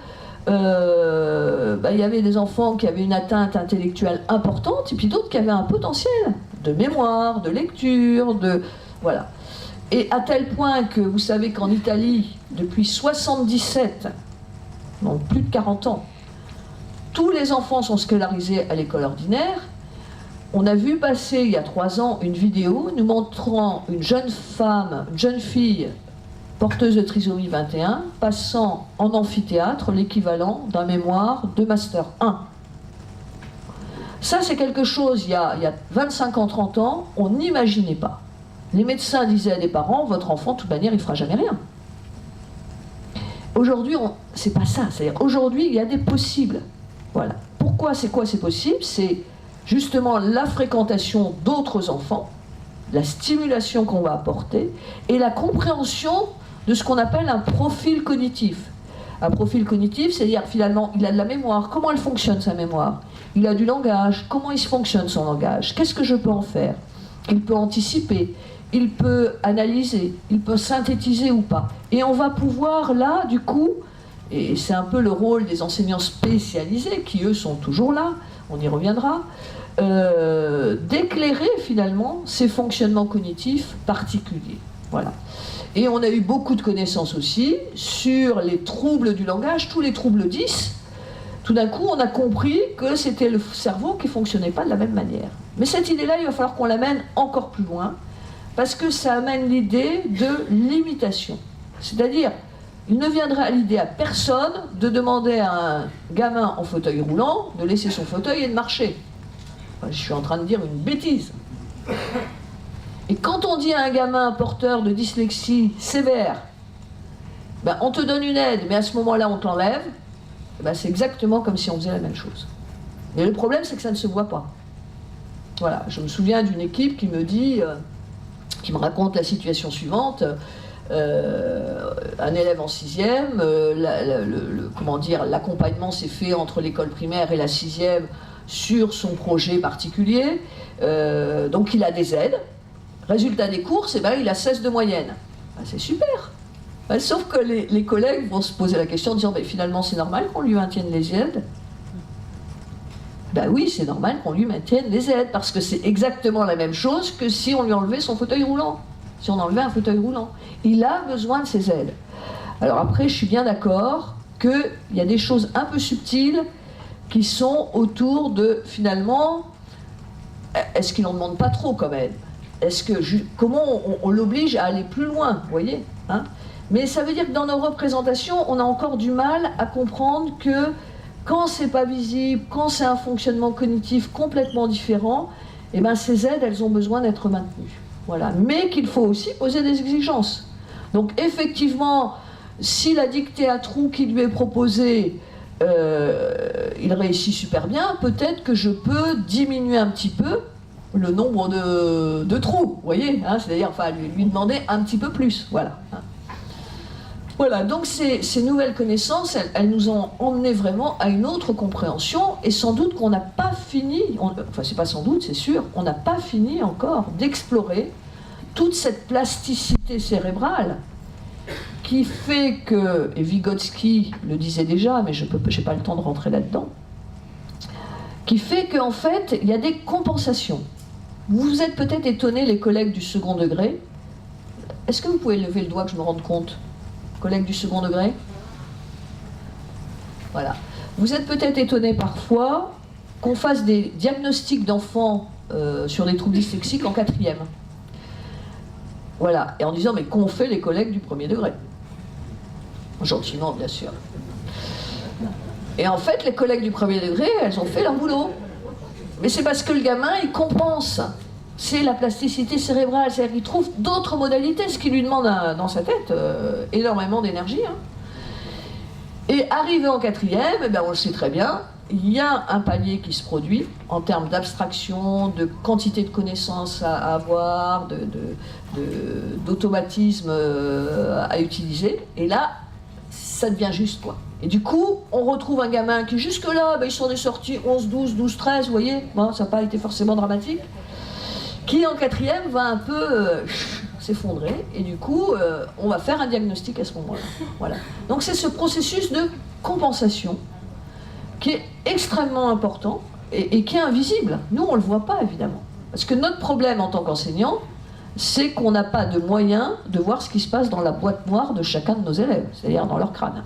il y avait des enfants qui avaient une atteinte intellectuelle importante et puis d'autres qui avaient un potentiel de mémoire, de lecture, voilà. Et à tel point que vous savez qu'en Italie, depuis 77, donc plus de 40 ans, tous les enfants sont scolarisés à l'école ordinaire. On a vu passer il y a 3 ans une vidéo nous montrant une jeune femme, une jeune fille porteuse de trisomie 21, passant en amphithéâtre l'équivalent d'un mémoire de Master 1. Ça, c'est quelque chose, il y a 25 ans, 30 ans, on n'imaginait pas. Les médecins disaient à des parents, votre enfant, de toute manière, il ne fera jamais rien. Aujourd'hui, c'est pas ça. C'est-à-dire, aujourd'hui, il y a des possibles. Voilà. Pourquoi, c'est quoi c'est possible? C'est justement la fréquentation d'autres enfants, la stimulation qu'on va apporter, et la compréhension de ce qu'on appelle un profil cognitif. Un profil cognitif, c'est-à-dire finalement, il a de la mémoire. Comment elle fonctionne, sa mémoire? Il a du langage. Comment il fonctionne, son langage? Qu'est-ce que je peux en faire? Il peut anticiper, il peut analyser, il peut synthétiser ou pas. Et on va pouvoir là, du coup, et c'est un peu le rôle des enseignants spécialisés, qui eux sont toujours là, on y reviendra, d'éclairer finalement ces fonctionnements cognitifs particuliers. Voilà. Et on a eu beaucoup de connaissances aussi sur les troubles du langage, tous les troubles 10. Tout d'un coup, on a compris que c'était le cerveau qui ne fonctionnait pas de la même manière. Mais cette idée-là, il va falloir qu'on l'amène encore plus loin, parce que ça amène l'idée de limitation. C'est-à-dire, il ne viendrait à l'idée à personne de demander à un gamin en fauteuil roulant de laisser son fauteuil et de marcher. Enfin, je suis en train de dire une bêtise. Et quand on dit à un gamin porteur de dyslexie sévère, ben, on te donne une aide, mais à ce moment-là, on te l'enlève, ben, c'est exactement comme si on faisait la même chose. Et le problème, c'est que ça ne se voit pas. Voilà, je me souviens d'une équipe qui me dit, qui me raconte la situation suivante. Un élève en 6e, comment dire, l'accompagnement s'est fait entre l'école primaire et la 6e sur son projet particulier. Donc il a des aides. Résultat des courses, eh ben, il a 16 de moyenne. Ben, c'est super. Ben, sauf que les collègues vont se poser la question en disant ben, finalement c'est normal qu'on lui maintienne les aides. Ben oui, c'est normal qu'on lui maintienne les aides, parce que c'est exactement la même chose que si on lui enlevait son fauteuil roulant. Si on enlevait un fauteuil roulant. Il a besoin de ses aides. Alors après, je suis bien d'accord qu'il y a des choses un peu subtiles qui sont autour de, finalement, est-ce qu'il n'en demande pas trop quand même? Comment on l'oblige à aller plus loin, vous voyez, hein? Mais ça veut dire que dans nos représentations, on a encore du mal à comprendre que quand c'est pas visible, quand c'est un fonctionnement cognitif complètement différent, eh ben ces aides, elles ont besoin d'être maintenues. Voilà. Mais qu'il faut aussi poser des exigences. Donc effectivement, si la dictée à trous qui lui est proposée, il réussit super bien, peut-être que je peux diminuer un petit peu le nombre de trous, vous voyez, hein, c'est-à-dire enfin, lui demander un petit peu plus, voilà. Hein. Voilà, donc ces nouvelles connaissances, elles nous ont emmené vraiment à une autre compréhension, et sans doute qu'on n'a pas fini, enfin c'est pas sans doute, c'est sûr, on n'a pas fini encore d'explorer toute cette plasticité cérébrale qui fait que, et Vygotsky le disait déjà, mais je n'ai pas le temps de rentrer là-dedans, qui fait qu'en fait, il y a des compensations. Vous vous êtes peut-être étonnés, les collègues du second degré. Est-ce que vous pouvez lever le doigt que je me rende compte? Collègues du second degré? Voilà. Vous êtes peut-être étonnés parfois qu'on fasse des diagnostics d'enfants sur des troubles dyslexiques en 4e. Voilà. Et en disant, mais qu'ont fait les collègues du premier degré? Gentiment, bien sûr. Et en fait, les collègues du premier degré, elles ont fait leur boulot. Mais c'est parce que le gamin, il compense. C'est la plasticité cérébrale, c'est-à-dire qu'il trouve d'autres modalités, ce qui lui demande dans sa tête énormément d'énergie. Hein. Et arrivé en 4e, eh bien, on le sait très bien, il y a un palier qui se produit en termes d'abstraction, de quantité de connaissances à avoir, d'automatisme à utiliser. Et là, ça devient juste, quoi. Et du coup, on retrouve un gamin qui jusque-là, il s'en est sorti 11, 12, 12, 13, vous voyez, bon, ça n'a pas été forcément dramatique, qui en 4e va un peu s'effondrer, et du coup, on va faire un diagnostic à ce moment-là. Voilà. Donc c'est ce processus de compensation qui est extrêmement important et qui est invisible. Nous, on ne le voit pas, évidemment. Parce que notre problème en tant qu'enseignant, c'est qu'on n'a pas de moyen de voir ce qui se passe dans la boîte noire de chacun de nos élèves, c'est-à-dire dans leur crâne.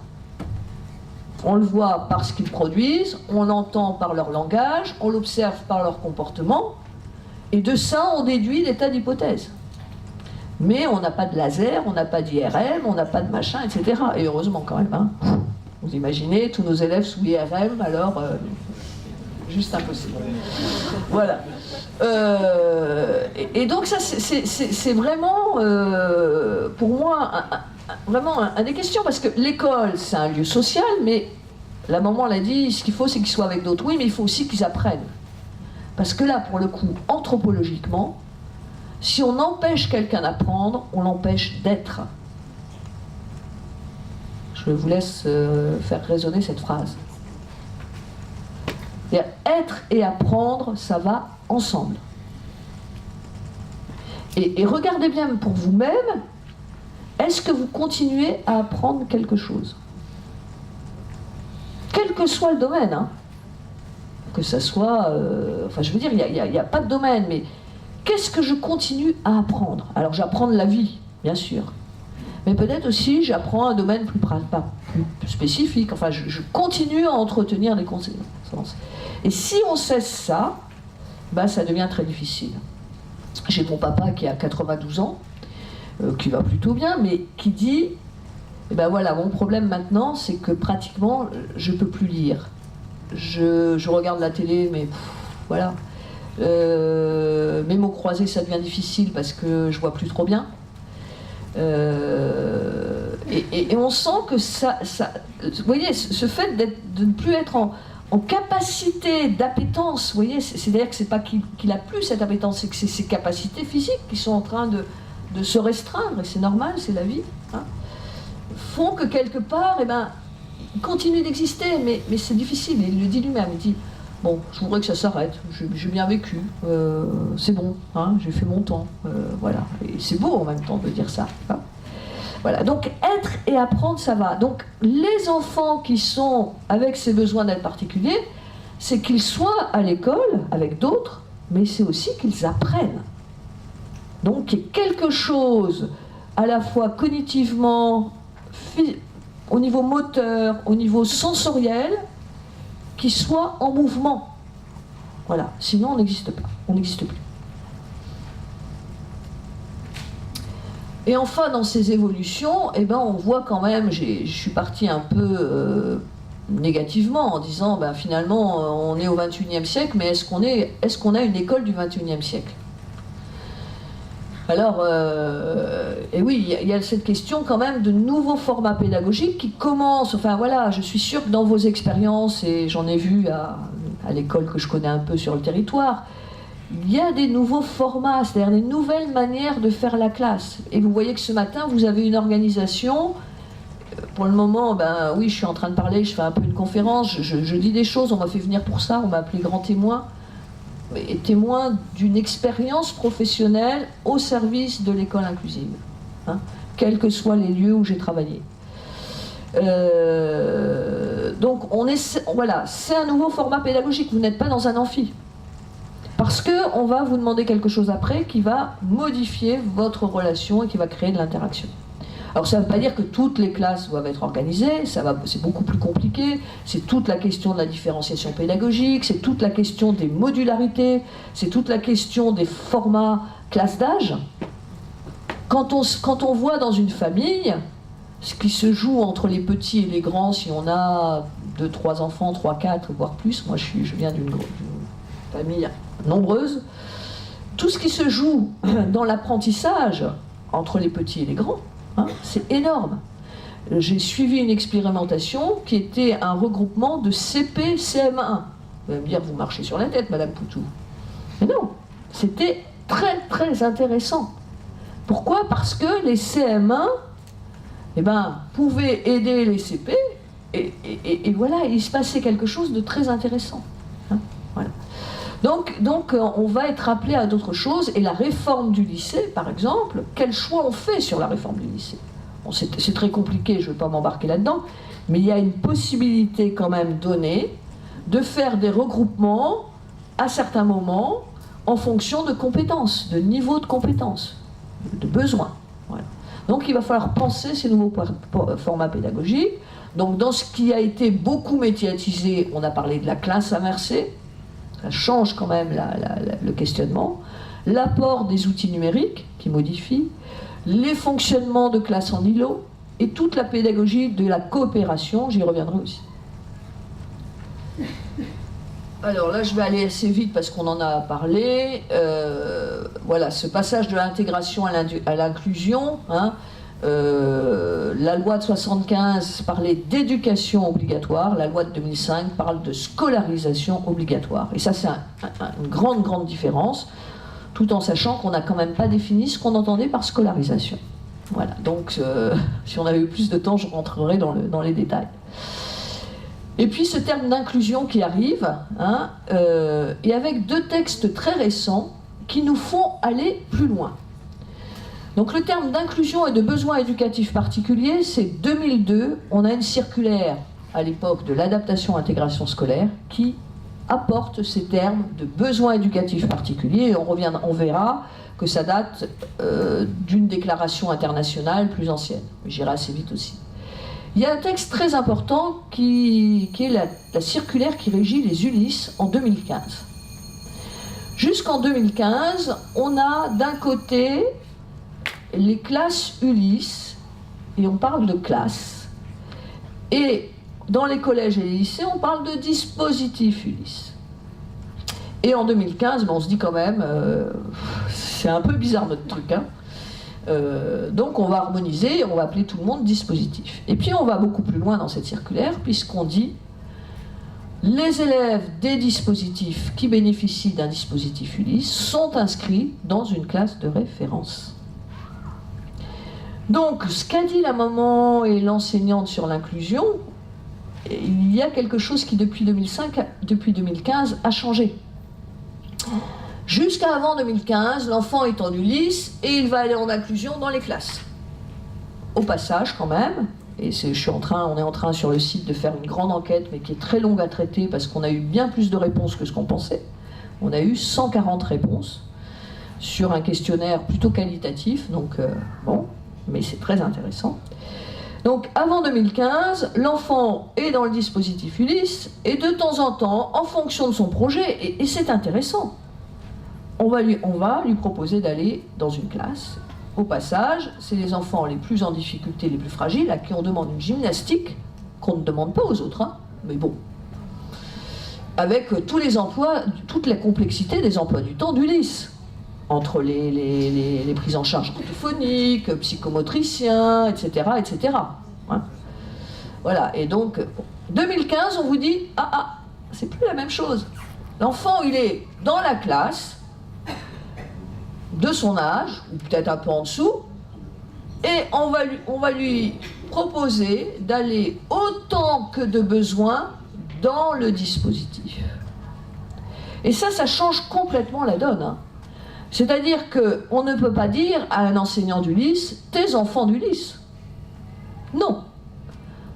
On le voit par ce qu'ils produisent, on l'entend par leur langage, on l'observe par leur comportement, et de ça, on déduit des tas d'hypothèses. Mais on n'a pas de laser, on n'a pas d'IRM, on n'a pas de machin, etc. Et heureusement quand même. Hein. Vous imaginez, tous nos élèves sous IRM, alors, juste impossible. Voilà. Et donc ça, c'est vraiment, pour moi, vraiment un des questions, parce que l'école, c'est un lieu social, mais la maman l'a dit, ce qu'il faut, c'est qu'ils soient avec d'autres. Oui, mais il faut aussi qu'ils apprennent. Parce que là, pour le coup, anthropologiquement, si on empêche quelqu'un d'apprendre, on l'empêche d'être. Je vous laisse faire résonner cette phrase. C'est-à-dire, être et apprendre, ça va ensemble. Et regardez bien pour vous-même, est-ce que vous continuez à apprendre quelque chose? Quel que soit le domaine, hein. Que ça soit... enfin, je veux dire, il n'y a pas de domaine, mais qu'est-ce que je continue à apprendre? Alors, j'apprends de la vie, bien sûr. mais peut-être aussi j'apprends un domaine plus spécifique. Enfin, je continue à entretenir les connaissances. Et si on cesse ça, ben, ça devient très difficile. J'ai mon papa qui a 92 ans, qui va plutôt bien, mais qui dit, eh ben voilà, mon problème maintenant, c'est que pratiquement, je ne peux plus lire. Je regarde la télé, mais voilà. Mes mots croisés, ça devient difficile parce que je vois plus trop bien. Et on sent que ça, vous voyez, ce fait de ne plus être en capacité d'appétence, vous voyez, c'est-à-dire que c'est pas qu'il a plus cette appétence, c'est que c'est ses capacités physiques qui sont en train de se restreindre, et c'est normal, c'est la vie, hein, font que quelque part, eh ben, il continue d'exister, mais c'est difficile, il le dit lui-même, il dit, bon, je voudrais que ça s'arrête, j'ai bien vécu, c'est bon, hein, j'ai fait mon temps, voilà, et c'est beau en même temps de dire ça, hein. Voilà, donc être et apprendre, ça va. Donc les enfants qui sont avec ces besoins d'aide particuliers, c'est qu'ils soient à l'école avec d'autres, mais c'est aussi qu'ils apprennent. Donc il y a quelque chose à la fois cognitivement, au niveau moteur, au niveau sensoriel, qui soit en mouvement. Voilà, sinon on n'existe pas, on n'existe plus. Et enfin, dans ces évolutions, eh ben, on voit quand même, je suis partie un peu négativement en disant, ben, finalement, on est au XXIe siècle, mais est-ce qu'on a une école du XXIe siècle? Alors, et oui, il y a cette question quand même de nouveaux formats pédagogiques qui commencent, enfin voilà, je suis sûre que dans vos expériences, et j'en ai vu à l'école que je connais un peu sur le territoire, il y a des nouveaux formats, c'est-à-dire des nouvelles manières de faire la classe. Et vous voyez que ce matin, vous avez une organisation. Pour le moment, ben oui, je suis en train de parler, je fais un peu une conférence, je dis des choses, on m'a fait venir pour ça, on m'a appelé grand témoin. Et témoin d'une expérience professionnelle au service de l'école inclusive, hein, quels que soient les lieux où j'ai travaillé. Donc, voilà, c'est un nouveau format pédagogique, vous n'êtes pas dans un amphi. Parce qu'on va vous demander quelque chose après qui va modifier votre relation et qui va créer de l'interaction. Alors ça ne veut pas dire que toutes les classes doivent être organisées, c'est beaucoup plus compliqué, c'est toute la question de la différenciation pédagogique, c'est toute la question des modularités, c'est toute la question des formats classe d'âge. Quand on voit dans une famille ce qui se joue entre les petits et les grands, si on a 2, 3 enfants, 3, 4, voire plus, moi je viens d'une famille nombreuse, tout ce qui se joue dans l'apprentissage entre les petits et les grands, hein, c'est énorme. J'ai suivi une expérimentation qui était un regroupement de CP, CM1. Vous allez me dire, vous marchez sur la tête, Madame Poutou. Mais non, c'était très très intéressant. Pourquoi? Parce que les CM1 eh ben, pouvaient aider les CP, et voilà, il se passait quelque chose de très intéressant. Hein, voilà. Donc on va être appelé à d'autres choses, et la réforme du lycée, par exemple, quel choix on fait sur la réforme du lycée? Bon, c'est très compliqué, je ne vais pas m'embarquer là-dedans, mais il y a une possibilité quand même donnée de faire des regroupements à certains moments en fonction de compétences, de niveau de compétences, de besoins. Voilà. Donc il va falloir penser ces nouveaux formats pédagogiques. Donc dans ce qui a été beaucoup médiatisé, on a parlé de la classe inversée. Ça change quand même le questionnement, l'apport des outils numériques qui modifient, les fonctionnements de classes en îlot et toute la pédagogie de la coopération, j'y reviendrai aussi. Alors là, je vais aller assez vite parce qu'on en a parlé. Voilà, ce passage de l'intégration à l'inclusion, hein, la loi de 75 parlait d'éducation obligatoire, la loi de 2005 parle de scolarisation obligatoire. Et ça, c'est une grande différence, tout en sachant qu'on n'a quand même pas défini ce qu'on entendait par scolarisation. Voilà, donc si on avait eu plus de temps, je rentrerai dans les détails. Et puis ce terme d'inclusion qui arrive, hein, et avec 2 textes très récents qui nous font aller plus loin. Donc le terme d'inclusion et de besoins éducatifs particuliers, c'est 2002, on a une circulaire à l'époque de l'adaptation-intégration scolaire qui apporte ces termes de besoins éducatifs particuliers, et on verra que ça date d'une déclaration internationale plus ancienne. J'irai assez vite aussi. Il y a un texte très important qui est la circulaire qui régit les ULIS en 2015. Jusqu'en 2015, on a d'un côté les classes ULIS, et on parle de classes, et dans les collèges et les lycées, on parle de dispositifs ULIS. Et en 2015, on se dit quand même, c'est un peu bizarre notre truc, hein. Donc on va harmoniser, on va appeler tout le monde dispositif. Et puis on va beaucoup plus loin dans cette circulaire, puisqu'on dit les élèves des dispositifs qui bénéficient d'un dispositif ULIS sont inscrits dans une classe de référence. Donc ce qu'a dit la maman et l'enseignante sur l'inclusion, il y a quelque chose qui depuis 2015 a changé. Jusqu'à avant 2015, l'enfant est en ULIS et il va aller en inclusion dans les classes. Au passage, quand même, et on est en train sur le site de faire une grande enquête, mais qui est très longue à traiter parce qu'on a eu bien plus de réponses que ce qu'on pensait. On a eu 140 réponses sur un questionnaire plutôt qualitatif, donc bon, mais c'est très intéressant. Donc avant 2015, l'enfant est dans le dispositif ULIS et de temps en temps, en fonction de son projet, et c'est intéressant, on va lui proposer d'aller dans une classe. Au passage, c'est les enfants les plus en difficulté, les plus fragiles, à qui on demande une gymnastique qu'on ne demande pas aux autres, hein, mais bon. Avec tous les emplois, toute la complexité des emplois du temps d'ULIS, entre les prises en charge orthophoniques, psychomotriciens, etc., etc. Hein. Voilà, et donc, 2015, on vous dit, c'est plus la même chose. L'enfant, il est dans la classe, de son âge, ou peut-être un peu en dessous, et on va lui proposer d'aller autant que de besoin dans le dispositif. Et ça change complètement la donne. Hein. C'est-à-dire qu'on ne peut pas dire à un enseignant d'ULIS, tes enfants d'ULIS. Non.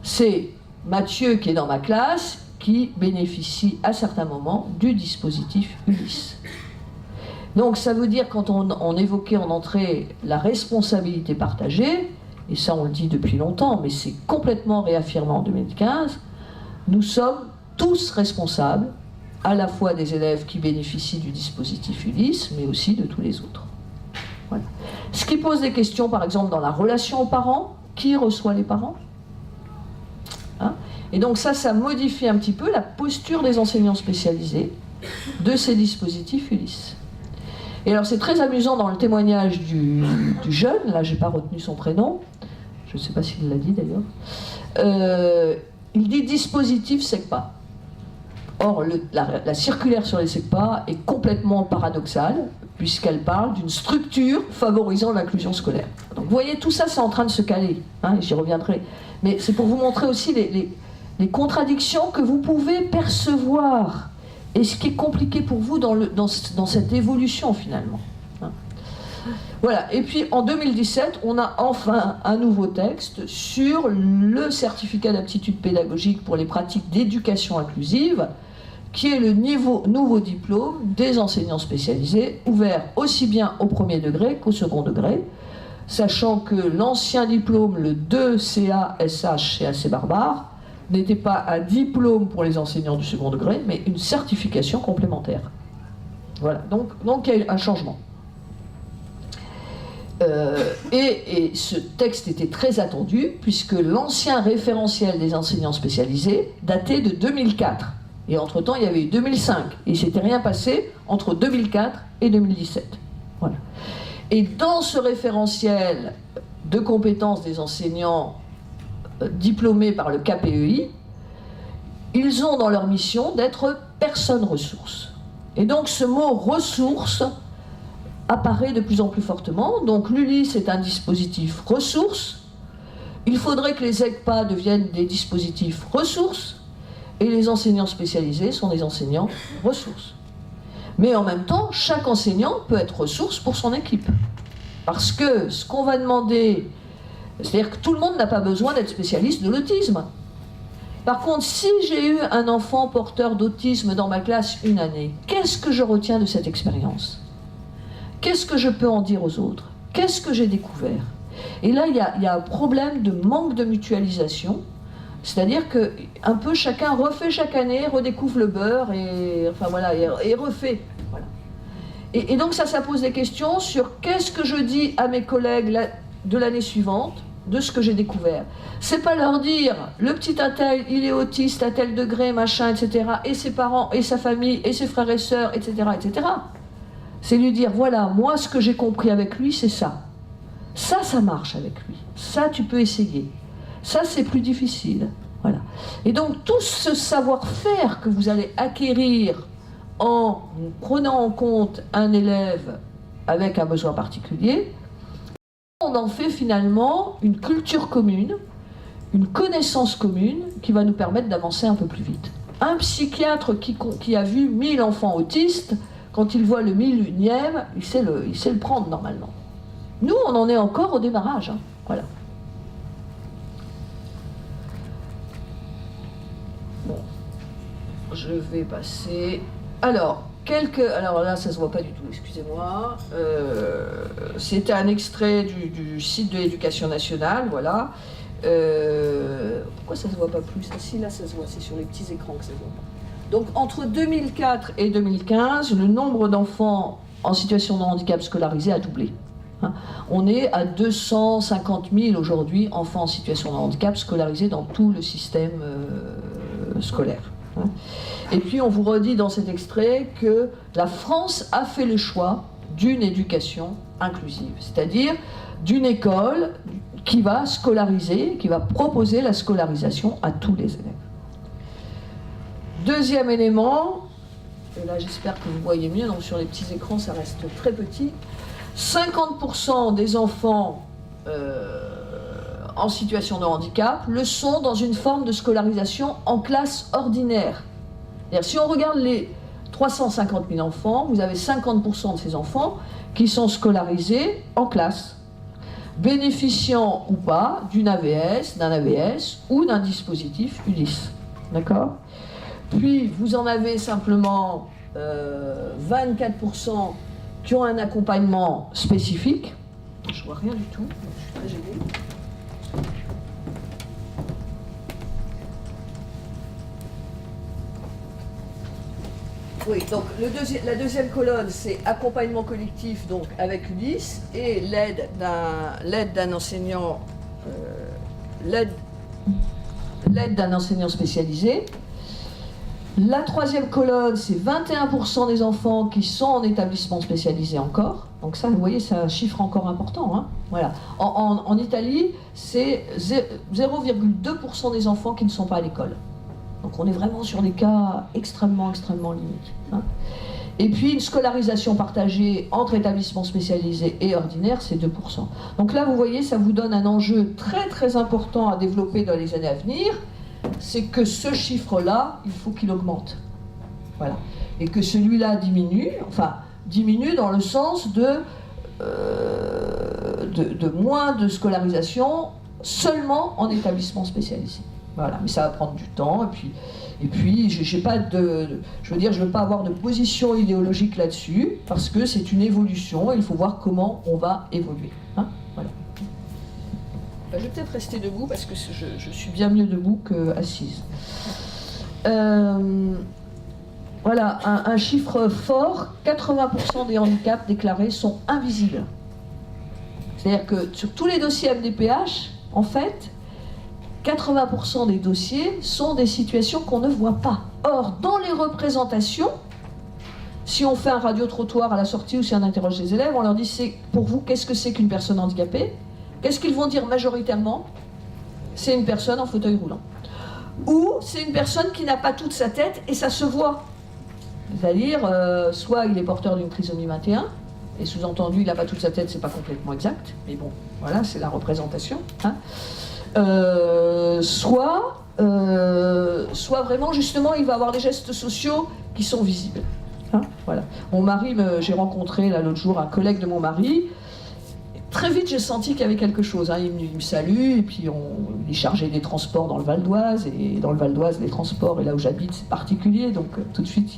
C'est Mathieu qui est dans ma classe qui bénéficie à certains moments du dispositif ULIS. Donc ça veut dire, quand on évoquait en entrée la responsabilité partagée, et ça on le dit depuis longtemps, mais c'est complètement réaffirmé en 2015, nous sommes tous responsables, à la fois des élèves qui bénéficient du dispositif ULIS, mais aussi de tous les autres. Voilà. Ce qui pose des questions, par exemple, dans la relation aux parents. Qui reçoit les parents, hein? Et donc ça modifie un petit peu la posture des enseignants spécialisés de ces dispositifs ULIS. Et alors c'est très amusant dans le témoignage du jeune, là j'ai pas retenu son prénom, je ne sais pas s'il l'a dit d'ailleurs, il dit dispositif SECPA. Or la circulaire sur les SECPA est complètement paradoxale, puisqu'elle parle d'une structure favorisant l'inclusion scolaire. Donc vous voyez, tout ça c'est en train de se caler, hein, j'y reviendrai. Mais c'est pour vous montrer aussi les contradictions que vous pouvez percevoir, et ce qui est compliqué pour vous dans cette évolution finalement. Hein. Voilà, et puis en 2017, on a enfin un nouveau texte sur le certificat d'aptitude pédagogique pour les pratiques d'éducation inclusive, qui est le nouveau diplôme des enseignants spécialisés, ouvert aussi bien au premier degré qu'au second degré, sachant que l'ancien diplôme, le 2CA-SH chez AC Barbare, n'était pas un diplôme pour les enseignants du second degré, mais une certification complémentaire. Voilà, donc il y a eu un changement. Et ce texte était très attendu, puisque l'ancien référentiel des enseignants spécialisés datait de 2004. Et entre-temps, il y avait eu 2005. Et il ne s'était rien passé entre 2004 et 2017. Voilà. Et dans ce référentiel de compétences des enseignants diplômés par le KPEI, ils ont dans leur mission d'être personnes ressources. Et donc ce mot ressources apparaît de plus en plus fortement. Donc l'ULIS est un dispositif ressources. Il faudrait que les ECPA deviennent des dispositifs ressources. Et les enseignants spécialisés sont des enseignants ressources. Mais en même temps, chaque enseignant peut être ressource pour son équipe. Parce que ce qu'on va demander, c'est-à-dire que tout le monde n'a pas besoin d'être spécialiste de l'autisme. Par contre, si j'ai eu un enfant porteur d'autisme dans ma classe une année, qu'est-ce que je retiens de cette expérience? Qu'est-ce que je peux en dire aux autres? Qu'est-ce que j'ai découvert? Et là, il y a un problème de manque de mutualisation, c'est-à-dire que un peu chacun refait chaque année, redécouvre le beurre et enfin voilà, et refait. Voilà. Et donc ça pose des questions sur qu'est-ce que je dis à mes collègues de l'année suivante de ce que j'ai découvert. C'est pas leur dire le petit Atel, il est autiste à tel degré, machin, etc. Et ses parents, et sa famille, et ses frères et sœurs, etc., etc. C'est lui dire voilà, moi ce que j'ai compris avec lui, c'est ça. Ça marche avec lui. Ça, tu peux essayer. Ça, c'est plus difficile. Voilà. Et donc tout ce savoir-faire que vous allez acquérir en prenant en compte un élève avec un besoin particulier, on en fait finalement une culture commune, une connaissance commune qui va nous permettre d'avancer un peu plus vite. Un psychiatre qui a vu 1000 enfants autistes, quand il voit le 1001e, il sait le prendre normalement. Nous, on en est encore au démarrage. Hein. Voilà. Bon, je vais passer... Alors là, ça se voit pas du tout, excusez-moi. C'était un extrait du site de l'Éducation nationale, voilà. Pourquoi ça se voit pas plus? Ah, si, là, ça se voit, c'est sur les petits écrans que ça se voit pas. Donc, entre 2004 et 2015, le nombre d'enfants en situation de handicap scolarisés a doublé. Hein. On est à 250 000 aujourd'hui, enfants en situation de handicap scolarisés dans tout le système scolaire. Hein. Et puis on vous redit dans cet extrait que la France a fait le choix d'une éducation inclusive, c'est-à-dire d'une école qui va scolariser, qui va proposer la scolarisation à tous les élèves. Deuxième élément, et là j'espère que vous voyez mieux, donc sur les petits écrans ça reste très petit, 50% des enfants en situation de handicap le sont dans une forme de scolarisation en classe ordinaire. Si on regarde les 350 000 enfants, vous avez 50% de ces enfants qui sont scolarisés en classe, bénéficiant ou pas d'une AVS, d'un AVS ou d'un dispositif ULIS. D'accord ? Puis vous en avez simplement 24% qui ont un accompagnement spécifique. Je vois rien du tout, je suis très gênée. Oui, donc la deuxième colonne, c'est accompagnement collectif, donc avec ULIS, et l'aide d'un enseignant, l'aide d'un enseignant spécialisé. La troisième colonne, c'est 21% des enfants qui sont en établissement spécialisé encore. Donc ça, vous voyez, c'est un chiffre encore important. Hein. Voilà. En Italie, c'est 0,2% des enfants qui ne sont pas à l'école. Donc on est vraiment sur des cas extrêmement limites. Hein. Et puis une scolarisation partagée entre établissements spécialisés et ordinaires, c'est 2%. Donc là, vous voyez, ça vous donne un enjeu très important à développer dans les années à venir. C'est que ce chiffre-là, il faut qu'il augmente. Voilà. Et que celui-là diminue, enfin, diminue dans le sens de moins de scolarisation seulement en établissement spécialisé. Voilà, mais ça va prendre du temps, et puis j'ai pas je veux pas avoir de position idéologique là-dessus, parce que c'est une évolution, et il faut voir comment on va évoluer. Hein, voilà. Je vais peut-être rester debout, parce que je suis bien mieux debout qu'assise. Voilà, un chiffre fort, 80% des handicaps déclarés sont invisibles. C'est-à-dire que sur tous les dossiers MDPH, en fait, 80% des dossiers sont des situations qu'on ne voit pas. Or, dans les représentations, si on fait un radio-trottoir à la sortie ou si on interroge les élèves, on leur dit pour vous, qu'est-ce que c'est qu'une personne handicapée? Qu'est-ce qu'ils vont dire majoritairement? C'est une personne en fauteuil roulant. Ou c'est une personne qui n'a pas toute sa tête et ça se voit. C'est-à-dire, soit il est porteur d'une trisomie 21, et sous-entendu, il n'a pas toute sa tête, c'est pas complètement exact, mais bon, voilà, c'est la représentation. Hein. Soit vraiment, justement, il va avoir des gestes sociaux qui sont visibles. Hein, voilà. Mon mari, j'ai rencontré là l'autre jour un collègue de mon mari, très vite, j'ai senti qu'il y avait quelque chose. Hein. Il me salue, et puis il est chargé des transports dans le Val d'Oise, et dans le Val d'Oise, les transports, et là où j'habite, c'est particulier, donc tout de suite,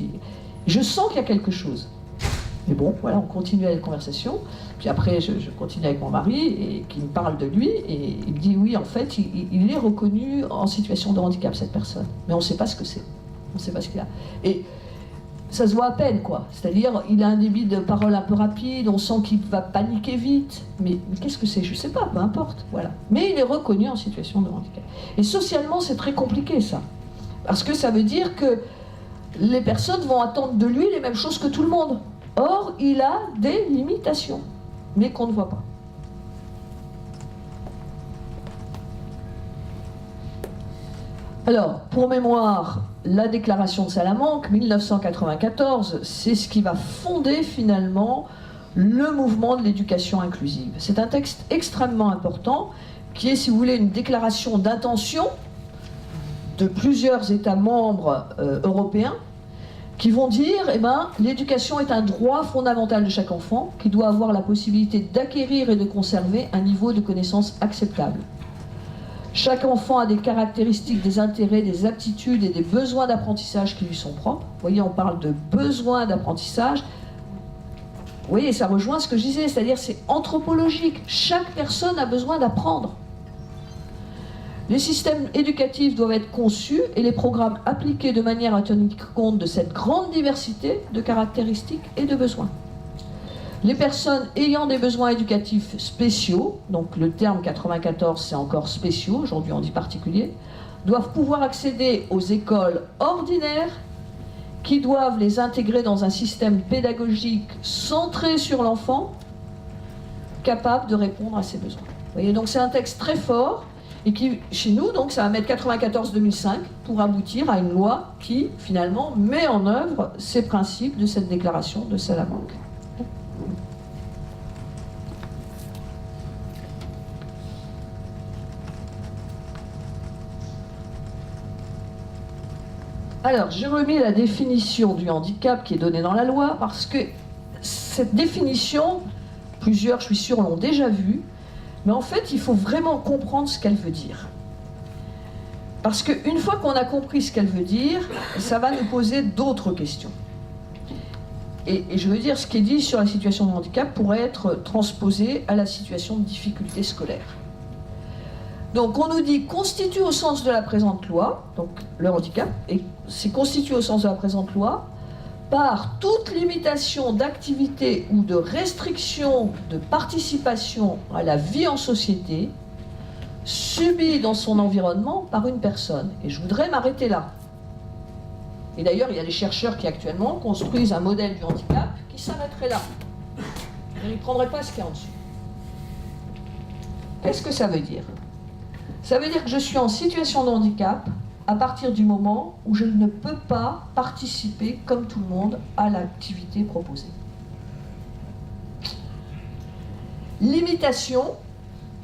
je sens qu'il y a quelque chose. Mais bon, voilà, on continue la conversation. Puis après, je continue avec mon mari, et qui me parle de lui, et il me dit, oui, en fait, il est reconnu en situation de handicap, cette personne. Mais on ne sait pas ce que c'est. On ne sait pas ce qu'il a. Et ça se voit à peine, quoi. C'est-à-dire, il a un débit de parole un peu rapide, on sent qu'il va paniquer vite. Mais qu'est-ce que c'est? Je ne sais pas, peu importe. Voilà. Mais il est reconnu en situation de handicap. Et socialement, c'est très compliqué, ça. Parce que ça veut dire que les personnes vont attendre de lui les mêmes choses que tout le monde. Or, il a des limitations, mais qu'on ne voit pas. Alors, pour mémoire, la déclaration de Salamanque, 1994, c'est ce qui va fonder finalement le mouvement de l'éducation inclusive. C'est un texte extrêmement important qui est, si vous voulez, une déclaration d'intention de plusieurs États membres européens qui vont dire, eh ben, l'éducation est un droit fondamental de chaque enfant qui doit avoir la possibilité d'acquérir et de conserver un niveau de connaissance acceptable. Chaque enfant a des caractéristiques, des intérêts, des aptitudes et des besoins d'apprentissage qui lui sont propres. Vous voyez, on parle de besoins d'apprentissage. Vous voyez, ça rejoint ce que je disais, c'est-à-dire c'est anthropologique. Chaque personne a besoin d'apprendre. Les systèmes éducatifs doivent être conçus et les programmes appliqués de manière à tenir compte de cette grande diversité de caractéristiques et de besoins. Les personnes ayant des besoins éducatifs spéciaux, donc le terme 94 c'est encore spéciaux, aujourd'hui on dit particulier, doivent pouvoir accéder aux écoles ordinaires qui doivent les intégrer dans un système pédagogique centré sur l'enfant, capable de répondre à ses besoins. Vous voyez, donc c'est un texte très fort. Et qui, chez nous, donc, ça va mettre 94-2005 pour aboutir à une loi qui, finalement, met en œuvre ces principes de cette déclaration de Salamanque. Alors, j'ai remis la définition du handicap qui est donnée dans la loi, parce que cette définition, plusieurs, je suis sûre, l'ont déjà vue, mais en fait, il faut vraiment comprendre ce qu'elle veut dire. Parce qu'une fois qu'on a compris ce qu'elle veut dire, ça va nous poser d'autres questions. Et je veux dire, ce qui est dit sur la situation de handicap pourrait être transposé à la situation de difficulté scolaire. Donc on nous dit constitue au sens de la présente loi, donc le handicap, et c'est constitué au sens de la présente loi, par toute limitation d'activité ou de restriction de participation à la vie en société subie dans son environnement par une personne. Et je voudrais m'arrêter là. Et d'ailleurs, il y a des chercheurs qui actuellement construisent un modèle du handicap qui s'arrêterait là. Ils ne prendraient pas ce qu'il y a en dessous. Qu'est-ce que ça veut dire? Ça veut dire que je suis en situation de handicap à partir du moment où je ne peux pas participer, comme tout le monde, à l'activité proposée. Limitation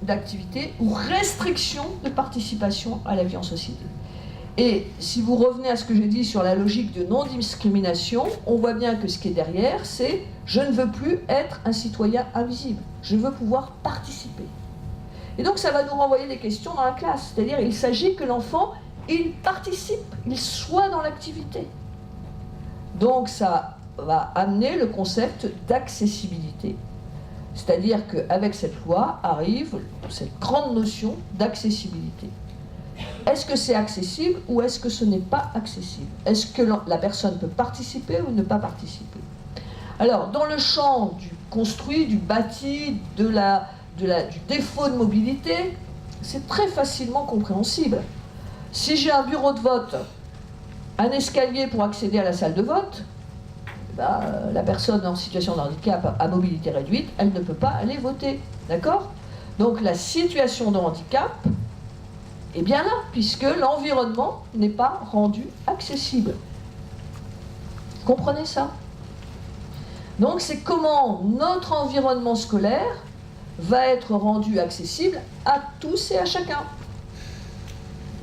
d'activité ou restriction de participation à la vie en société. Et si vous revenez à ce que j'ai dit sur la logique de non-discrimination, on voit bien que ce qui est derrière, c'est « je ne veux plus être un citoyen invisible, je veux pouvoir participer ». Et donc ça va nous renvoyer des questions dans la classe, c'est-à-dire il s'agit que l'enfant il participe, il soit dans l'activité. Donc ça va amener le concept d'accessibilité. C'est-à-dire qu'avec cette loi arrive cette grande notion d'accessibilité. Est-ce que c'est accessible ou est-ce que ce n'est pas accessible? Est-ce que la personne peut participer ou ne pas participer? Alors, dans le champ du construit, du bâti, du défaut de mobilité, c'est très facilement compréhensible. Si j'ai un bureau de vote, un escalier pour accéder à la salle de vote, la personne en situation de handicap à mobilité réduite, elle ne peut pas aller voter. D'accord? Donc la situation de handicap est bien là, puisque l'environnement n'est pas rendu accessible. Comprenez ça? Donc c'est comment notre environnement scolaire va être rendu accessible à tous et à chacun.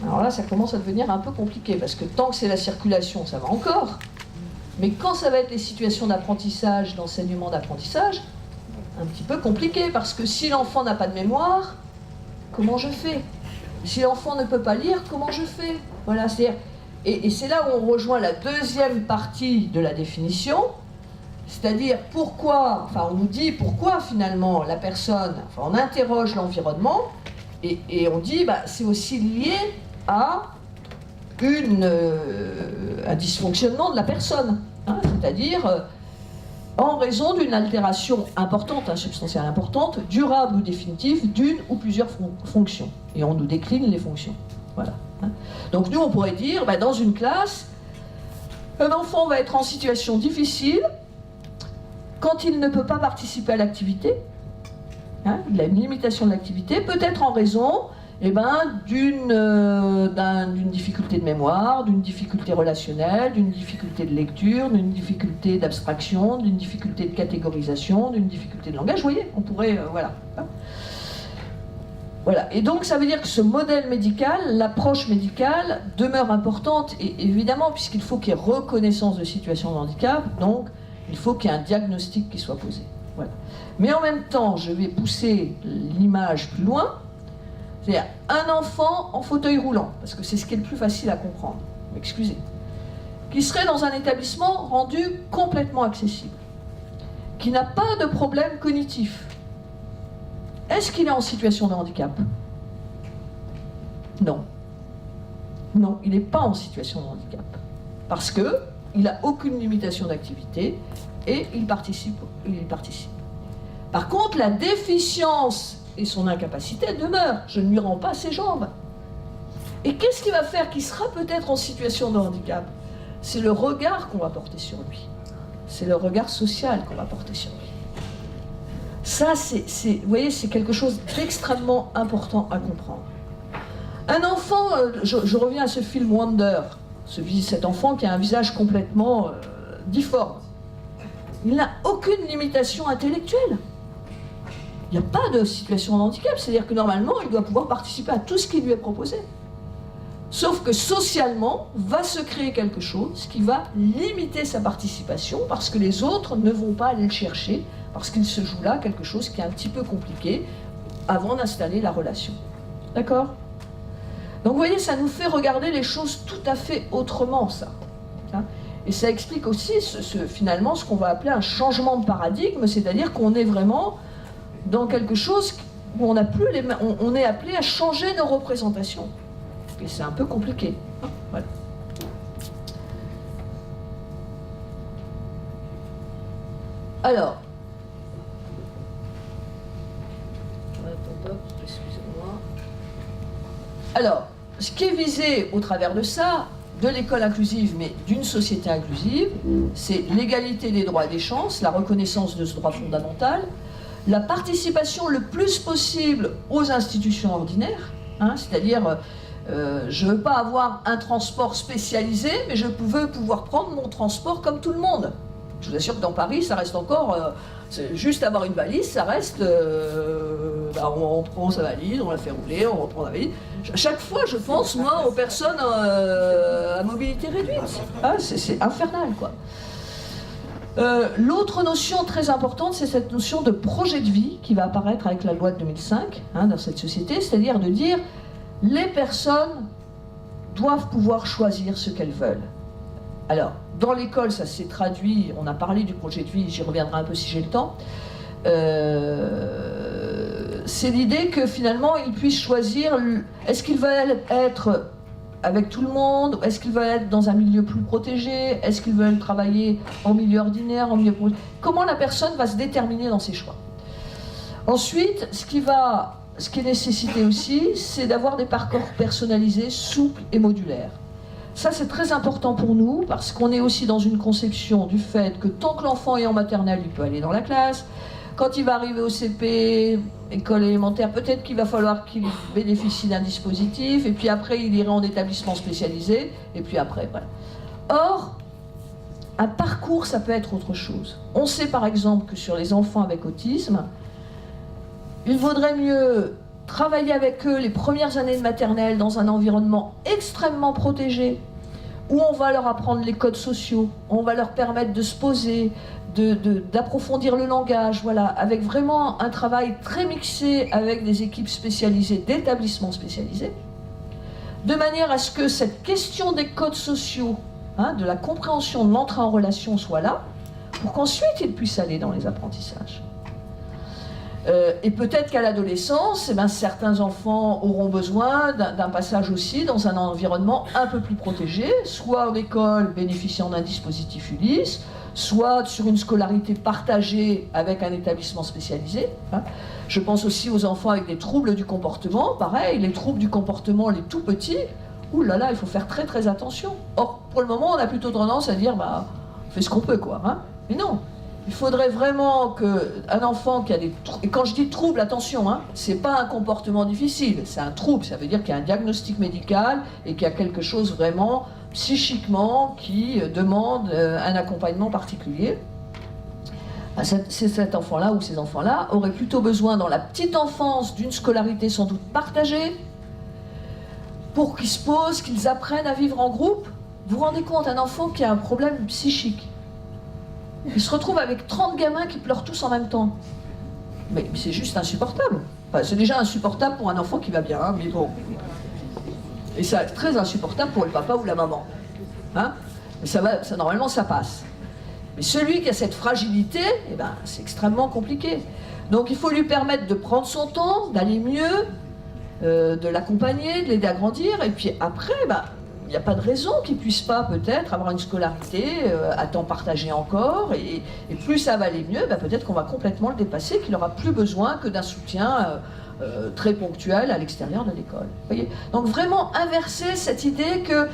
Alors là, ça commence à devenir un peu compliqué, parce que tant que c'est la circulation, ça va encore. Mais quand ça va être les situations d'apprentissage, d'enseignement d'apprentissage, un petit peu compliqué, parce que si l'enfant n'a pas de mémoire, comment je fais? Si l'enfant ne peut pas lire, comment je fais? Voilà, et c'est là où on rejoint la deuxième partie de la définition, c'est-à-dire pourquoi, enfin on nous dit pourquoi finalement la personne, enfin on interroge l'environnement, et on dit bah, c'est aussi lié à un dysfonctionnement de la personne, hein, c'est-à-dire en raison d'une altération importante, substantielle importante, durable ou définitive, d'une ou plusieurs fonctions. Et on nous décline les fonctions. Voilà. Donc nous, on pourrait dire, bah, dans une classe, un enfant va être en situation difficile quand il ne peut pas participer à l'activité. Hein, il a une limitation de l'activité, peut-être en raison d'une difficulté de mémoire, d'une difficulté relationnelle, d'une difficulté de lecture, d'une difficulté d'abstraction, d'une difficulté de catégorisation, d'une difficulté de langage. Vous voyez, on pourrait... voilà. Voilà. Et donc ça veut dire que ce modèle médical, l'approche médicale, demeure importante, et évidemment, puisqu'il faut qu'il y ait reconnaissance de situation de handicap, donc il faut qu'il y ait un diagnostic qui soit posé. Voilà. Mais en même temps, je vais pousser l'image plus loin. C'est-à-dire un enfant en fauteuil roulant, parce que c'est ce qui est le plus facile à comprendre, excusez, qui serait dans un établissement rendu complètement accessible, qui n'a pas de problème cognitif. Est-ce qu'il est en situation de handicap? Non. Non, il n'est pas en situation de handicap, parce qu'il n'a aucune limitation d'activité et il participe. Par contre, la déficience et son incapacité demeure. Je ne lui rends pas ses jambes. Et qu'est-ce qui va faire qu'il sera peut-être en situation de handicap? C'est le regard qu'on va porter sur lui. C'est le regard social qu'on va porter sur lui. Ça, vous voyez, c'est quelque chose d'extrêmement important à comprendre. Un enfant, je reviens à ce film Wonder, cet enfant qui a un visage complètement difforme. Il n'a aucune limitation intellectuelle. Il n'y a pas de situation de handicap, c'est-à-dire que normalement, il doit pouvoir participer à tout ce qui lui est proposé. Sauf que socialement, va se créer quelque chose qui va limiter sa participation parce que les autres ne vont pas aller le chercher, parce qu'il se joue là quelque chose qui est un petit peu compliqué avant d'installer la relation. D'accord? Donc vous voyez, ça nous fait regarder les choses tout à fait autrement, ça. Et ça explique aussi finalement ce qu'on va appeler un changement de paradigme, c'est-à-dire qu'on est vraiment dans quelque chose où on est appelé à changer nos représentations. Et c'est un peu compliqué. Voilà. Alors, excusez-moi. Alors, ce qui est visé au travers de ça, de l'école inclusive, mais d'une société inclusive, c'est l'égalité des droits et des chances, la reconnaissance de ce droit fondamental, la participation le plus possible aux institutions ordinaires, hein, c'est-à-dire je ne veux pas avoir un transport spécialisé, mais je veux pouvoir prendre mon transport comme tout le monde. Je vous assure que dans Paris, ça reste encore... juste avoir une valise, ça reste... on prend sa valise, on la fait rouler, on reprend la valise. Chaque fois, je pense, moi, aux personnes à mobilité réduite. Ah, c'est infernal, quoi. L'autre notion très importante, c'est cette notion de projet de vie qui va apparaître avec la loi de 2005, hein, dans cette société, c'est-à-dire de dire les personnes doivent pouvoir choisir ce qu'elles veulent. Alors, dans l'école, ça s'est traduit, on a parlé du projet de vie, j'y reviendrai un peu si j'ai le temps, c'est l'idée que finalement, ils puissent choisir, est-ce qu'ils veulent être avec tout le monde, est-ce qu'ils veulent être dans un milieu plus protégé, est-ce qu'ils veulent travailler en milieu ordinaire, en milieu protégé. Comment la personne va se déterminer dans ses choix. Ensuite, ce qui est nécessité aussi, c'est d'avoir des parcours personnalisés, souples et modulaires. Ça, c'est très important pour nous, parce qu'on est aussi dans une conception du fait que tant que l'enfant est en maternelle, il peut aller dans la classe. Quand il va arriver au CP, école élémentaire, peut-être qu'il va falloir qu'il bénéficie d'un dispositif, et puis après, il ira en établissement spécialisé, et puis après, voilà. Or, un parcours, ça peut être autre chose. On sait par exemple que sur les enfants avec autisme, il vaudrait mieux travailler avec eux les premières années de maternelle dans un environnement extrêmement protégé, où on va leur apprendre les codes sociaux, on va leur permettre de se poser, d'approfondir le langage, voilà, avec vraiment un travail très mixé avec des équipes spécialisées, d'établissements spécialisés, de manière à ce que cette question des codes sociaux, hein, de la compréhension de l'entrée en relation soit là, pour qu'ensuite ils puissent aller dans les apprentissages. Et peut-être qu'à l'adolescence, eh ben, certains enfants auront besoin d'un passage aussi dans un environnement un peu plus protégé, soit en école bénéficiant d'un dispositif Ulysse, soit sur une scolarité partagée avec un établissement spécialisé. Hein. Je pense aussi aux enfants avec des troubles du comportement. Pareil, les troubles du comportement, les tout petits, ouh là là, il faut faire très très attention. Or, pour le moment, on a plutôt tendance à dire, bah, on fait ce qu'on peut, quoi. Hein. Mais non. Il faudrait vraiment qu'un enfant qui a des troubles, et quand je dis trouble, attention, hein, c'est pas un comportement difficile, c'est un trouble, ça veut dire qu'il y a un diagnostic médical et qu'il y a quelque chose vraiment psychiquement qui demande un accompagnement particulier. Cet enfant-là ou ces enfants-là auraient plutôt besoin dans la petite enfance d'une scolarité sans doute partagée pour qu'ils se posent, qu'ils apprennent à vivre en groupe. Vous vous rendez compte, un enfant qui a un problème psychique, il se retrouve avec 30 gamins qui pleurent tous en même temps. Mais c'est juste insupportable. Enfin, c'est déjà insupportable pour un enfant qui va bien, hein, mais bon. Et c'est très insupportable pour le papa ou la maman. Hein, mais ça, normalement, ça passe. Mais celui qui a cette fragilité, eh ben, c'est extrêmement compliqué. Donc il faut lui permettre de prendre son temps, d'aller mieux, de l'accompagner, de l'aider à grandir. Et puis après, ben, il n'y a pas de raison qu'il ne puisse pas peut-être avoir une scolarité à temps partagé encore, et plus ça va aller mieux, ben peut-être qu'on va complètement le dépasser, qu'il n'aura plus besoin que d'un soutien très ponctuel à l'extérieur de l'école. Donc vraiment inverser cette idée que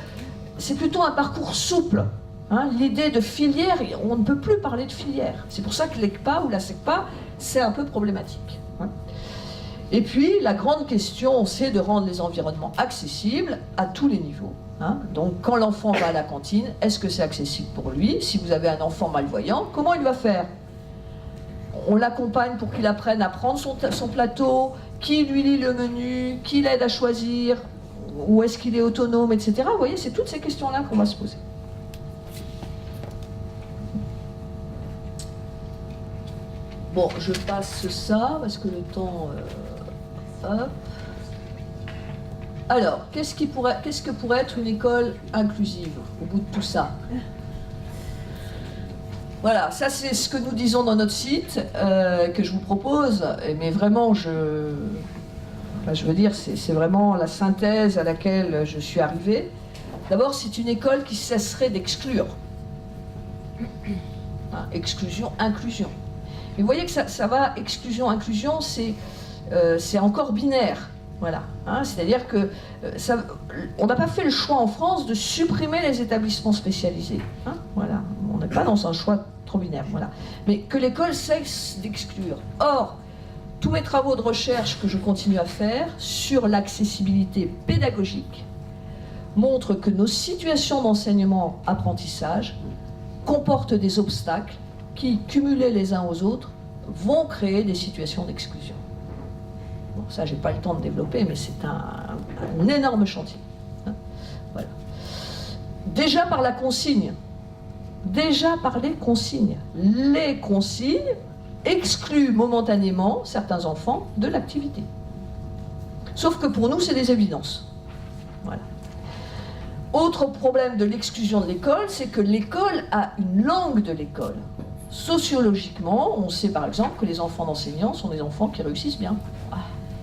c'est plutôt un parcours souple. Hein, l'idée de filière, on ne peut plus parler de filière. C'est pour ça que l'ECPA ou la SECPA, c'est un peu problématique. Hein. Et puis la grande question, c'est de rendre les environnements accessibles à tous les niveaux. Hein, donc quand l'enfant va à la cantine, est-ce que c'est accessible pour lui? Si vous avez un enfant malvoyant, comment il va faire? On l'accompagne pour qu'il apprenne à prendre son plateau, qui lui lit le menu, qui l'aide à choisir, où est-ce qu'il est autonome, etc. Vous voyez, c'est toutes ces questions-là qu'on va se poser. Bon, je passe ça, parce que le temps... hop. Alors, qu'est-ce que pourrait être une école inclusive au bout de tout ça? Voilà, ça c'est ce que nous disons dans notre site, que je vous propose, mais vraiment, je veux dire, c'est vraiment la synthèse à laquelle je suis arrivée. D'abord, c'est une école qui cesserait d'exclure. Hein, exclusion, inclusion. Mais vous voyez que ça va, exclusion, inclusion, c'est encore binaire. Voilà, hein, c'est-à-dire que on n'a pas fait le choix en France de supprimer les établissements spécialisés. Hein, voilà, on n'est pas dans un choix trop binaire. Voilà, mais que l'école cesse d'exclure. Or, tous mes travaux de recherche que je continue à faire sur l'accessibilité pédagogique montrent que nos situations d'enseignement-apprentissage comportent des obstacles qui, cumulés les uns aux autres, vont créer des situations d'exclusion. Bon, ça, j'ai pas le temps de développer, mais c'est un énorme chantier. Hein, voilà. Déjà par la consigne, déjà par les consignes. Les consignes excluent momentanément certains enfants de l'activité. Sauf que pour nous, c'est des évidences. Voilà. Autre problème de l'exclusion de l'école, c'est que l'école a une langue de l'école. Sociologiquement, on sait par exemple que les enfants d'enseignants sont des enfants qui réussissent bien.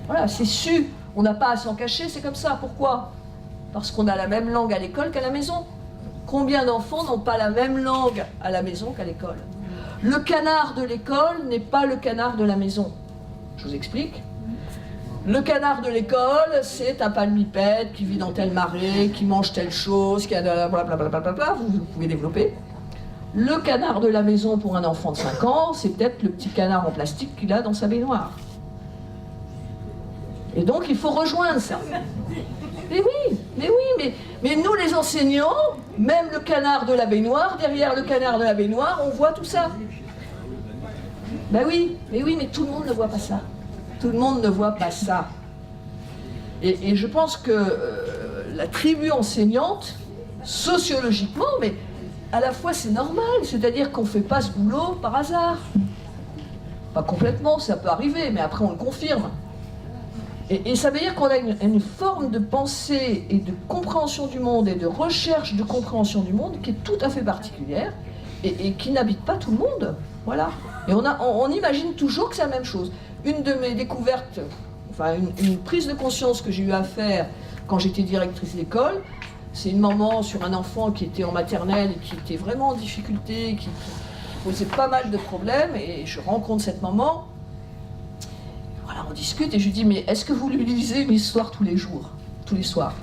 Voilà, c'est su, on n'a pas à s'en cacher, c'est comme ça. Pourquoi? Parce qu'on a la même langue à l'école qu'à la maison. Combien d'enfants n'ont pas la même langue à la maison qu'à l'école? Le canard de l'école n'est pas le canard de la maison. Je vous explique. Le canard de l'école, c'est un palmipède qui vit dans tel marais, qui mange telle chose, qui a de blablabla, vous pouvez développer. Le canard de la maison pour un enfant de 5 ans, c'est peut-être le petit canard en plastique qu'il a dans sa baignoire. Et donc il faut rejoindre ça. Mais nous les enseignants, même le canard de la baignoire, derrière le canard de la baignoire, on voit tout ça. Ben oui, mais tout le monde ne voit pas ça. Tout le monde ne voit pas ça. Et je pense que la tribu enseignante, sociologiquement, mais à la fois c'est normal, c'est-à-dire qu'on ne fait pas ce boulot par hasard. Pas complètement, ça peut arriver, mais après on le confirme. Et ça veut dire qu'on a une forme de pensée et de compréhension du monde et de recherche de compréhension du monde qui est tout à fait particulière et qui n'habite pas tout le monde. Voilà. Et on imagine toujours que c'est la même chose. Une de mes découvertes, enfin une prise de conscience que j'ai eu à faire quand j'étais directrice d'école, c'est une maman sur un enfant qui était en maternelle et qui était vraiment en difficulté, qui posait pas mal de problèmes, et je rencontre cette maman. Voilà, on discute et je lui dis, mais est-ce que vous lui lisez une histoire tous les jours, tous les soirs?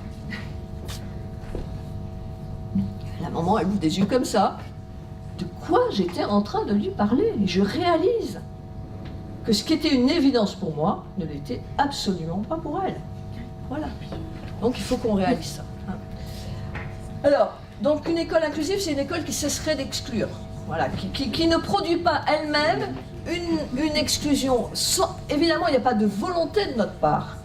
La maman, elle ouvre des yeux comme ça. De quoi j'étais en train de lui parler? Et je réalise que ce qui était une évidence pour moi ne l'était absolument pas pour elle. Voilà. Donc il faut qu'on réalise ça. Hein. Alors, donc une école inclusive, c'est une école qui cesserait d'exclure. Voilà, qui ne produit pas elle-même une exclusion. Évidemment, il n'y a pas de volonté de notre part.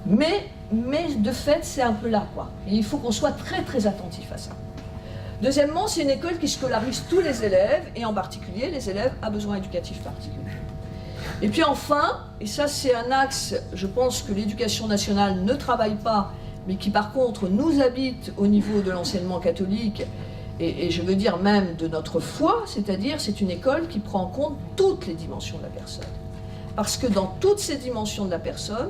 Mais de fait, c'est un peu là, quoi. Et il faut qu'on soit très très attentif à ça. Deuxièmement, c'est une école qui scolarise tous les élèves, et en particulier les élèves à besoins éducatifs particuliers. Et puis enfin, et ça c'est un axe, je pense que l'éducation nationale ne travaille pas, mais qui par contre nous habite au niveau de l'enseignement catholique, et je veux dire même de notre foi, c'est-à-dire c'est une école qui prend en compte toutes les dimensions de la personne. Parce que dans toutes ces dimensions de la personne,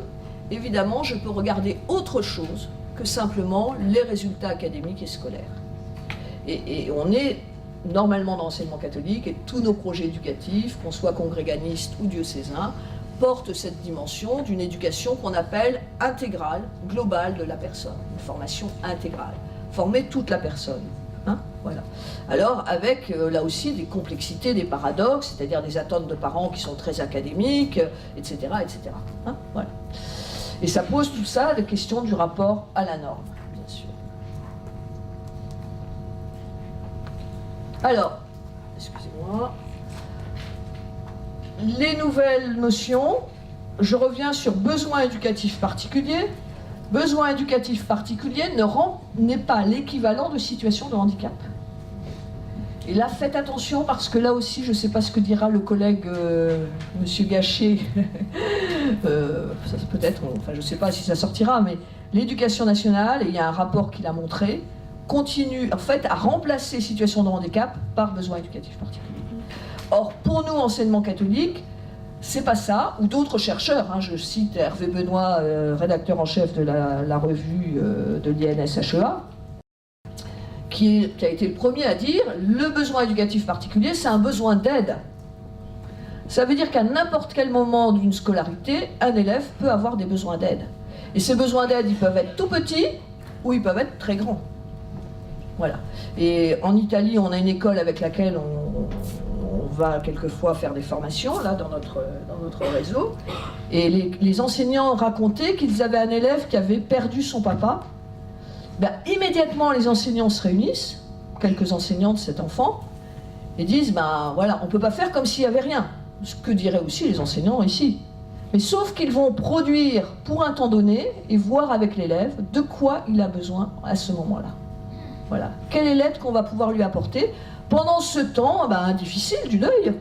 évidemment, je peux regarder autre chose que simplement les résultats académiques et scolaires. Et on est normalement dans l'enseignement catholique, et tous nos projets éducatifs, qu'on soit congréganistes ou diocésains, portent cette dimension d'une éducation qu'on appelle intégrale, globale de la personne, une formation intégrale, former toute la personne. Hein, voilà. Alors avec là aussi des complexités, des paradoxes, c'est-à-dire des attentes de parents qui sont très académiques, etc. etc. Hein, voilà. Et ça pose tout ça, la question du rapport à la norme, bien sûr. Alors, excusez-moi, les nouvelles notions, je reviens sur besoin éducatif particulier. Besoin éducatif particulier n'est pas l'équivalent de situation de handicap. Et là, faites attention, parce que là aussi, je ne sais pas ce que dira le collègue Monsieur Gachet, peut-être, enfin je ne sais pas si ça sortira, mais l'éducation nationale, et il y a un rapport qui l'a montré, continue en fait à remplacer situation de handicap par besoin éducatif particulier. Or, pour nous, enseignement catholique, c'est pas ça, ou d'autres chercheurs, hein, je cite Hervé Benoît, rédacteur en chef de la revue de l'INSHEA, qui a été le premier à dire le besoin éducatif particulier, c'est un besoin d'aide. Ça veut dire qu'à n'importe quel moment d'une scolarité, un élève peut avoir des besoins d'aide. Et ces besoins d'aide, ils peuvent être tout petits ou ils peuvent être très grands. Voilà. Et en Italie, on a une école avec laquelle on va quelquefois faire des formations, là, dans notre réseau. Et les enseignants racontaient qu'ils avaient un élève qui avait perdu son papa. Ben, immédiatement, les enseignants se réunissent, quelques enseignants de cet enfant, et disent, ben voilà, on ne peut pas faire comme s'il n'y avait rien. Ce que diraient aussi les enseignants ici. Mais sauf qu'ils vont produire pour un temps donné et voir avec l'élève de quoi il a besoin à ce moment-là. Voilà. Quelle est l'aide qu'on va pouvoir lui apporter pendant ce temps difficile du deuil,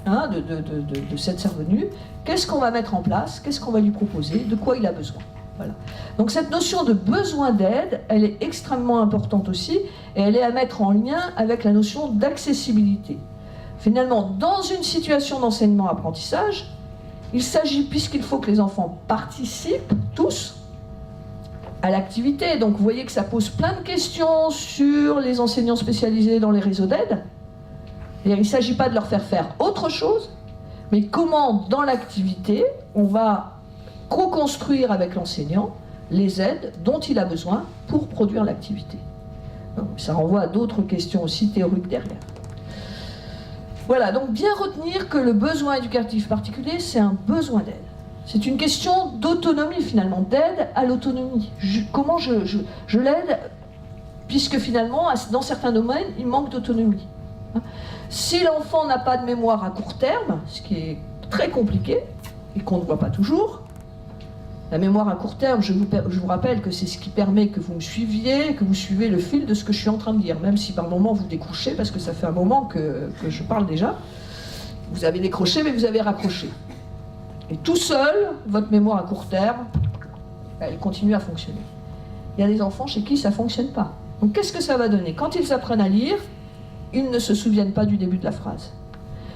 hein, de cette survenue? Qu'est-ce qu'on va mettre en place? Qu'est-ce qu'on va lui proposer? De quoi il a besoin? Voilà. Donc cette notion de besoin d'aide, elle est extrêmement importante aussi, et elle est à mettre en lien avec la notion d'accessibilité. Finalement, dans une situation d'enseignement-apprentissage, il s'agit, puisqu'il faut que les enfants participent tous à l'activité, donc vous voyez que ça pose plein de questions sur les enseignants spécialisés dans les réseaux d'aide. Il ne s'agit pas de leur faire autre chose, mais comment dans l'activité on va co-construire avec l'enseignant les aides dont il a besoin pour produire l'activité. Ça renvoie à d'autres questions aussi théoriques derrière. Voilà, donc bien retenir que le besoin éducatif particulier, c'est un besoin d'aide. C'est une question d'autonomie finalement, d'aide à l'autonomie. Comment je l'aide, puisque finalement, dans certains domaines, il manque d'autonomie. Si l'enfant n'a pas de mémoire à court terme, ce qui est très compliqué, et qu'on ne voit pas toujours, La mémoire à court terme, je vous rappelle que c'est ce qui permet que vous me suiviez, que vous suivez le fil de ce que je suis en train de dire, même si par moment vous décrochez, parce que ça fait un moment que je parle déjà. Vous avez décroché, mais vous avez raccroché. Et tout seul, votre mémoire à court terme, elle continue à fonctionner. Il y a des enfants chez qui ça ne fonctionne pas. Donc qu'est-ce que ça va donner? Quand ils apprennent à lire, ils ne se souviennent pas du début de la phrase.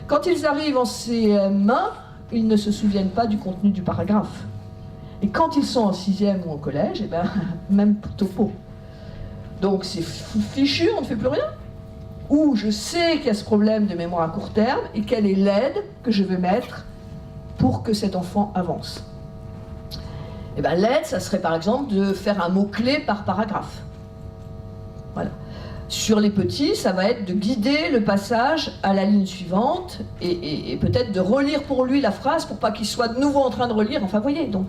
Quand ils arrivent en CM1, ils ne se souviennent pas du contenu du paragraphe. Et quand ils sont en 6e ou au collège, eh ben, même topo. Donc c'est fichu, on ne fait plus rien. Ou je sais qu'il y a ce problème de mémoire à court terme et quelle est l'aide que je vais mettre pour que cet enfant avance. Eh ben, l'aide, ça serait par exemple de faire un mot-clé par paragraphe. Voilà. Sur les petits, ça va être de guider le passage à la ligne suivante et peut-être de relire pour lui la phrase pour pas qu'il soit de nouveau en train de relire. Enfin, vous voyez, donc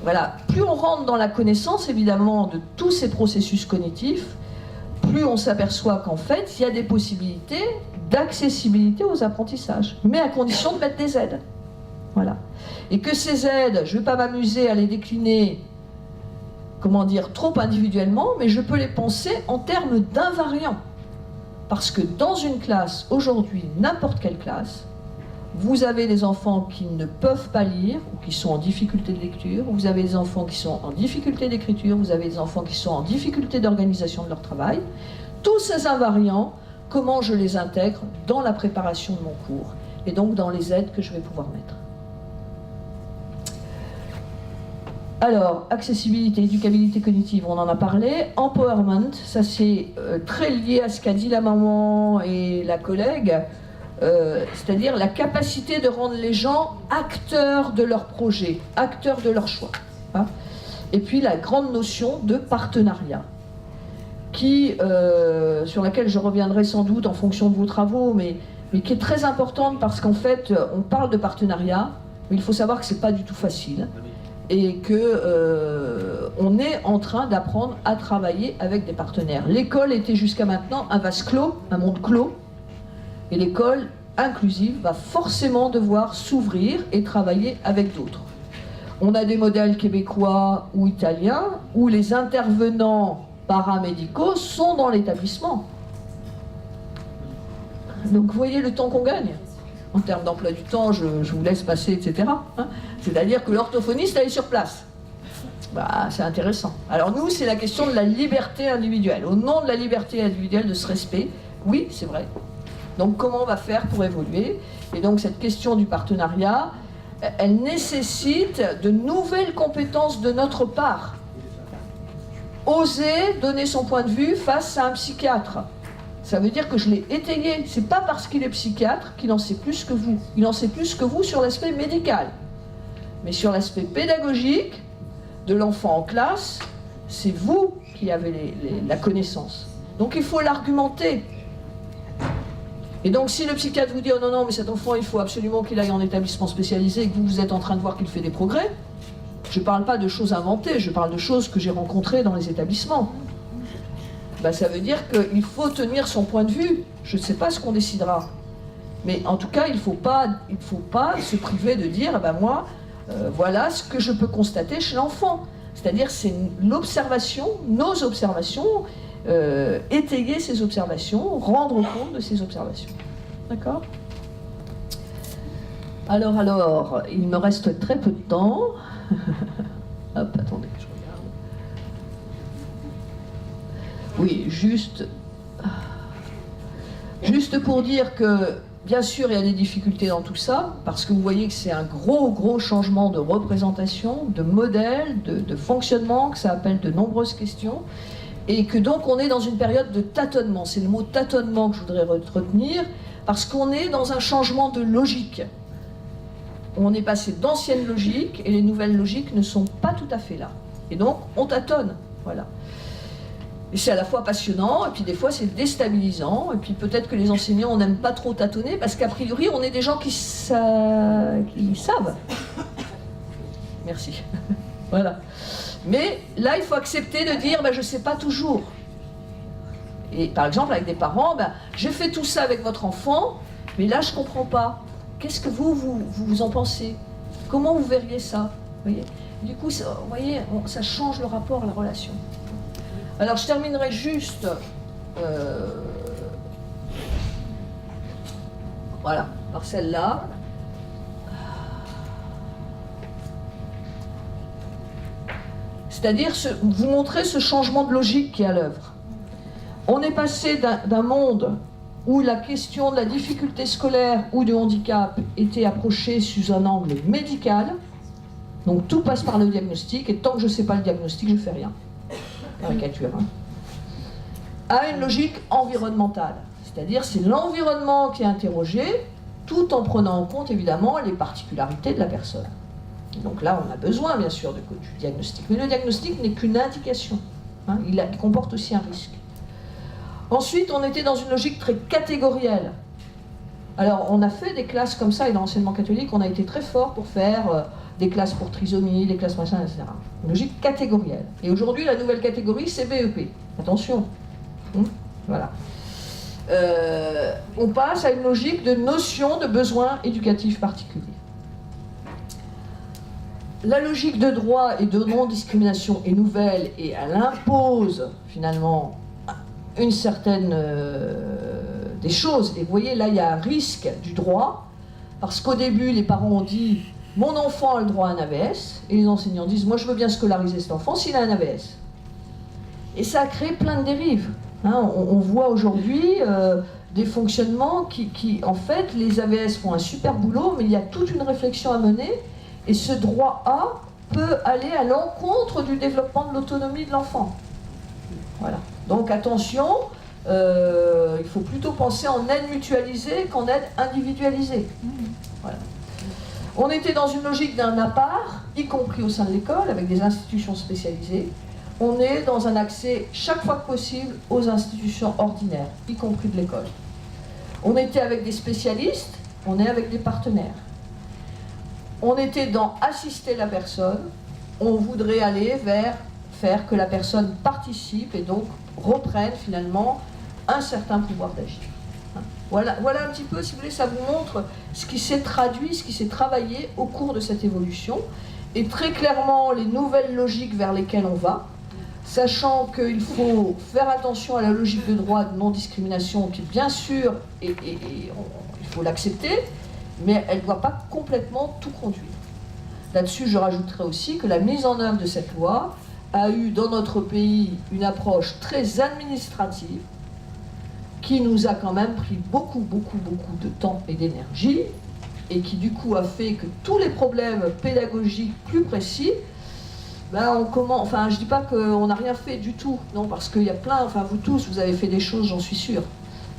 voilà, plus on rentre dans la connaissance, évidemment, de tous ces processus cognitifs, plus on s'aperçoit qu'en fait, il y a des possibilités d'accessibilité aux apprentissages, mais à condition de mettre des aides. Voilà. Et que ces aides, je ne vais pas m'amuser à les décliner, comment dire, trop individuellement, mais je peux les penser en termes d'invariants. Parce que dans une classe, aujourd'hui, n'importe quelle classe, vous avez des enfants qui ne peuvent pas lire, ou qui sont en difficulté de lecture, vous avez des enfants qui sont en difficulté d'écriture, vous avez des enfants qui sont en difficulté d'organisation de leur travail. Tous ces invariants, comment je les intègre dans la préparation de mon cours, et donc dans les aides que je vais pouvoir mettre. Alors, accessibilité, éducabilité cognitive, on en a parlé. Empowerment, ça c'est très lié à ce qu'a dit la maman et la collègue, c'est-à-dire la capacité de rendre les gens acteurs de leur projet, acteurs de leur choix. Hein. Et puis la grande notion de partenariat, sur laquelle je reviendrai sans doute en fonction de vos travaux, mais qui est très importante parce qu'en fait, on parle de partenariat, mais il faut savoir que ce n'est pas du tout facile. Et qu'on est en train d'apprendre à travailler avec des partenaires. L'école était jusqu'à maintenant un vase clos, un monde clos, et l'école inclusive va forcément devoir s'ouvrir et travailler avec d'autres. On a des modèles québécois ou italiens où les intervenants paramédicaux sont dans l'établissement. Donc vous voyez le temps qu'on gagne. En termes d'emploi du temps, je vous laisse passer, etc. Hein, c'est-à-dire que l'orthophoniste, elle est sur place. Bah, c'est intéressant. Alors nous, c'est la question de la liberté individuelle. Au nom de la liberté individuelle, de ce respect, oui, c'est vrai. Donc comment on va faire pour évoluer? Et donc cette question du partenariat, elle nécessite de nouvelles compétences de notre part. Oser donner son point de vue face à un psychiatre. Ça veut dire que je l'ai étayé. C'est pas parce qu'il est psychiatre qu'il en sait plus que vous. Il en sait plus que vous sur l'aspect médical. Mais sur l'aspect pédagogique de l'enfant en classe, c'est vous qui avez la connaissance. Donc il faut l'argumenter. Et donc si le psychiatre vous dit « Oh non, non, mais cet enfant, il faut absolument qu'il aille en établissement spécialisé » et que vous êtes en train de voir qu'il fait des progrès, je ne parle pas de choses inventées, je parle de choses que j'ai rencontrées dans les établissements. Ben, ça veut dire qu'il faut tenir son point de vue. Je ne sais pas ce qu'on décidera. Mais en tout cas, il ne faut pas se priver de dire eh ben moi, voilà ce que je peux constater chez l'enfant. C'est-à-dire c'est l'observation, nos observations, étayer ces observations, rendre compte de ces observations. D'accord ? Alors, il me reste très peu de temps. Hop, attendez que je regarde. Oui, juste pour dire que, bien sûr, il y a des difficultés dans tout ça, parce que vous voyez que c'est un gros changement de représentation, de modèle, de fonctionnement, que ça appelle de nombreuses questions, et que donc on est dans une période de tâtonnement. C'est le mot tâtonnement que je voudrais retenir, parce qu'on est dans un changement de logique. On est passé d'anciennes logiques, et les nouvelles logiques ne sont pas tout à fait là. Et donc, on tâtonne, voilà. Et c'est à la fois passionnant, et puis des fois c'est déstabilisant, et puis peut-être que les enseignants, on n'aime pas trop tâtonner, parce qu'a priori, on est des gens qui savent. Merci. Voilà. Mais là, il faut accepter de dire, ben, je ne sais pas toujours. Et par exemple, avec des parents, ben, j'ai fait tout ça avec votre enfant, mais là, je ne comprends pas. Qu'est-ce que vous en pensez? Comment vous verriez ça? voyez. Du coup, ça, vous voyez, ça change le rapport à la relation. Alors, je terminerai juste... voilà, par celle-là. C'est-à-dire vous montrer ce changement de logique qui est à l'œuvre. On est passé d'un monde où la question de la difficulté scolaire ou du handicap était approchée sous un angle médical. Donc tout passe par le diagnostic, et tant que je ne sais pas le diagnostic, je ne fais rien. Caricature. Hein. À une logique environnementale. C'est-à-dire c'est l'environnement qui est interrogé, tout en prenant en compte évidemment les particularités de la personne. Donc là, on a besoin, bien sûr, du diagnostic. Mais le diagnostic n'est qu'une indication. Hein, il comporte aussi un risque. Ensuite, on était dans une logique très catégorielle. Alors, on a fait des classes comme ça, et dans l'enseignement catholique, on a été très fort pour faire des classes pour trisomie, des classes machin, etc. Une logique catégorielle. Et aujourd'hui, la nouvelle catégorie, c'est BEP. Attention. Voilà. On passe à une logique de notion de besoins éducatifs particuliers. La logique de droit et de non-discrimination est nouvelle et elle impose finalement une certaine des choses. Et vous voyez, là, il y a un risque du droit, parce qu'au début, les parents ont dit « mon enfant a le droit à un AVS », et les enseignants disent « moi, je veux bien scolariser cet enfant s'il a un AVS ». Et ça a créé plein de dérives. Hein, on voit aujourd'hui des fonctionnements qui, en fait, les AVS font un super boulot, mais il y a toute une réflexion à mener. Et ce droit A peut aller à l'encontre du développement de l'autonomie de l'enfant. Voilà. Donc attention, il faut plutôt penser en aide mutualisée qu'en aide individualisée. Voilà. On était dans une logique d'un à part, y compris au sein de l'école, avec des institutions spécialisées. On est dans un accès, chaque fois que possible, aux institutions ordinaires, y compris de l'école. On était avec des spécialistes, on est avec des partenaires. On était dans assister la personne, on voudrait aller vers faire que la personne participe et donc reprenne finalement un certain pouvoir d'agir. Voilà un petit peu, si vous voulez, ça vous montre ce qui s'est traduit, ce qui s'est travaillé au cours de cette évolution, et très clairement les nouvelles logiques vers lesquelles on va, sachant qu'il faut faire attention à la logique de droit de non-discrimination qui, bien sûr, il faut l'accepter, mais elle ne doit pas complètement tout conduire. Là-dessus, je rajouterai aussi que la mise en œuvre de cette loi a eu dans notre pays une approche très administrative qui nous a quand même pris beaucoup de temps et d'énergie et qui du coup a fait que tous les problèmes pédagogiques plus précis, ben je dis pas qu'on n'a rien fait du tout, non, parce qu'il y a plein, vous tous, vous avez fait des choses, j'en suis sûre,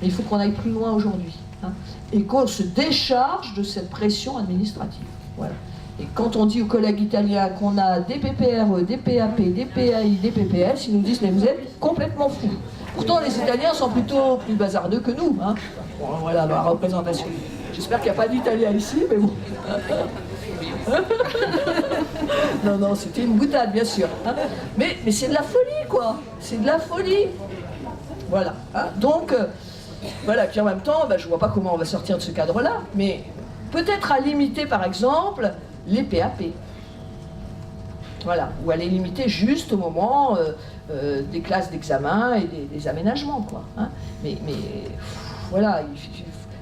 mais il faut qu'on aille plus loin aujourd'hui. Hein, et qu'on se décharge de cette pression administrative. Voilà. Et quand on dit aux collègues italiens qu'on a des PPRE, des PAP, des PAI, des PPS, ils nous disent « mais vous êtes complètement fous ». Pourtant, les Italiens sont plutôt plus bazardeux que nous. Hein. Bon, voilà la représentation. J'espère qu'il n'y a pas d'Italiens ici, mais bon. Non, c'était une boutade, bien sûr. Hein. Mais c'est de la folie, quoi. C'est de la folie. Voilà. Hein. Donc... voilà, puis en même temps, je ne vois pas comment on va sortir de ce cadre-là, mais peut-être à limiter, par exemple, les PAP. Voilà, ou à les limiter juste au moment des classes d'examen et des aménagements, quoi. Hein. Mais voilà,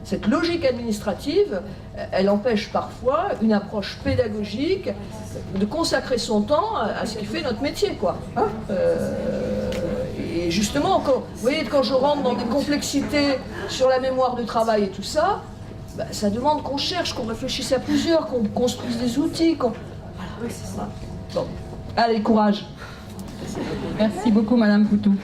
cette logique administrative, elle empêche parfois une approche pédagogique de consacrer son temps à ce qui fait notre métier, quoi. Hein. Et justement, vous voyez, quand je rentre dans des complexités sur la mémoire de travail et tout ça, ça demande qu'on cherche, qu'on réfléchisse à plusieurs, qu'on construise des outils. Voilà. Bon. Allez, courage. Merci beaucoup, Madame Poutou.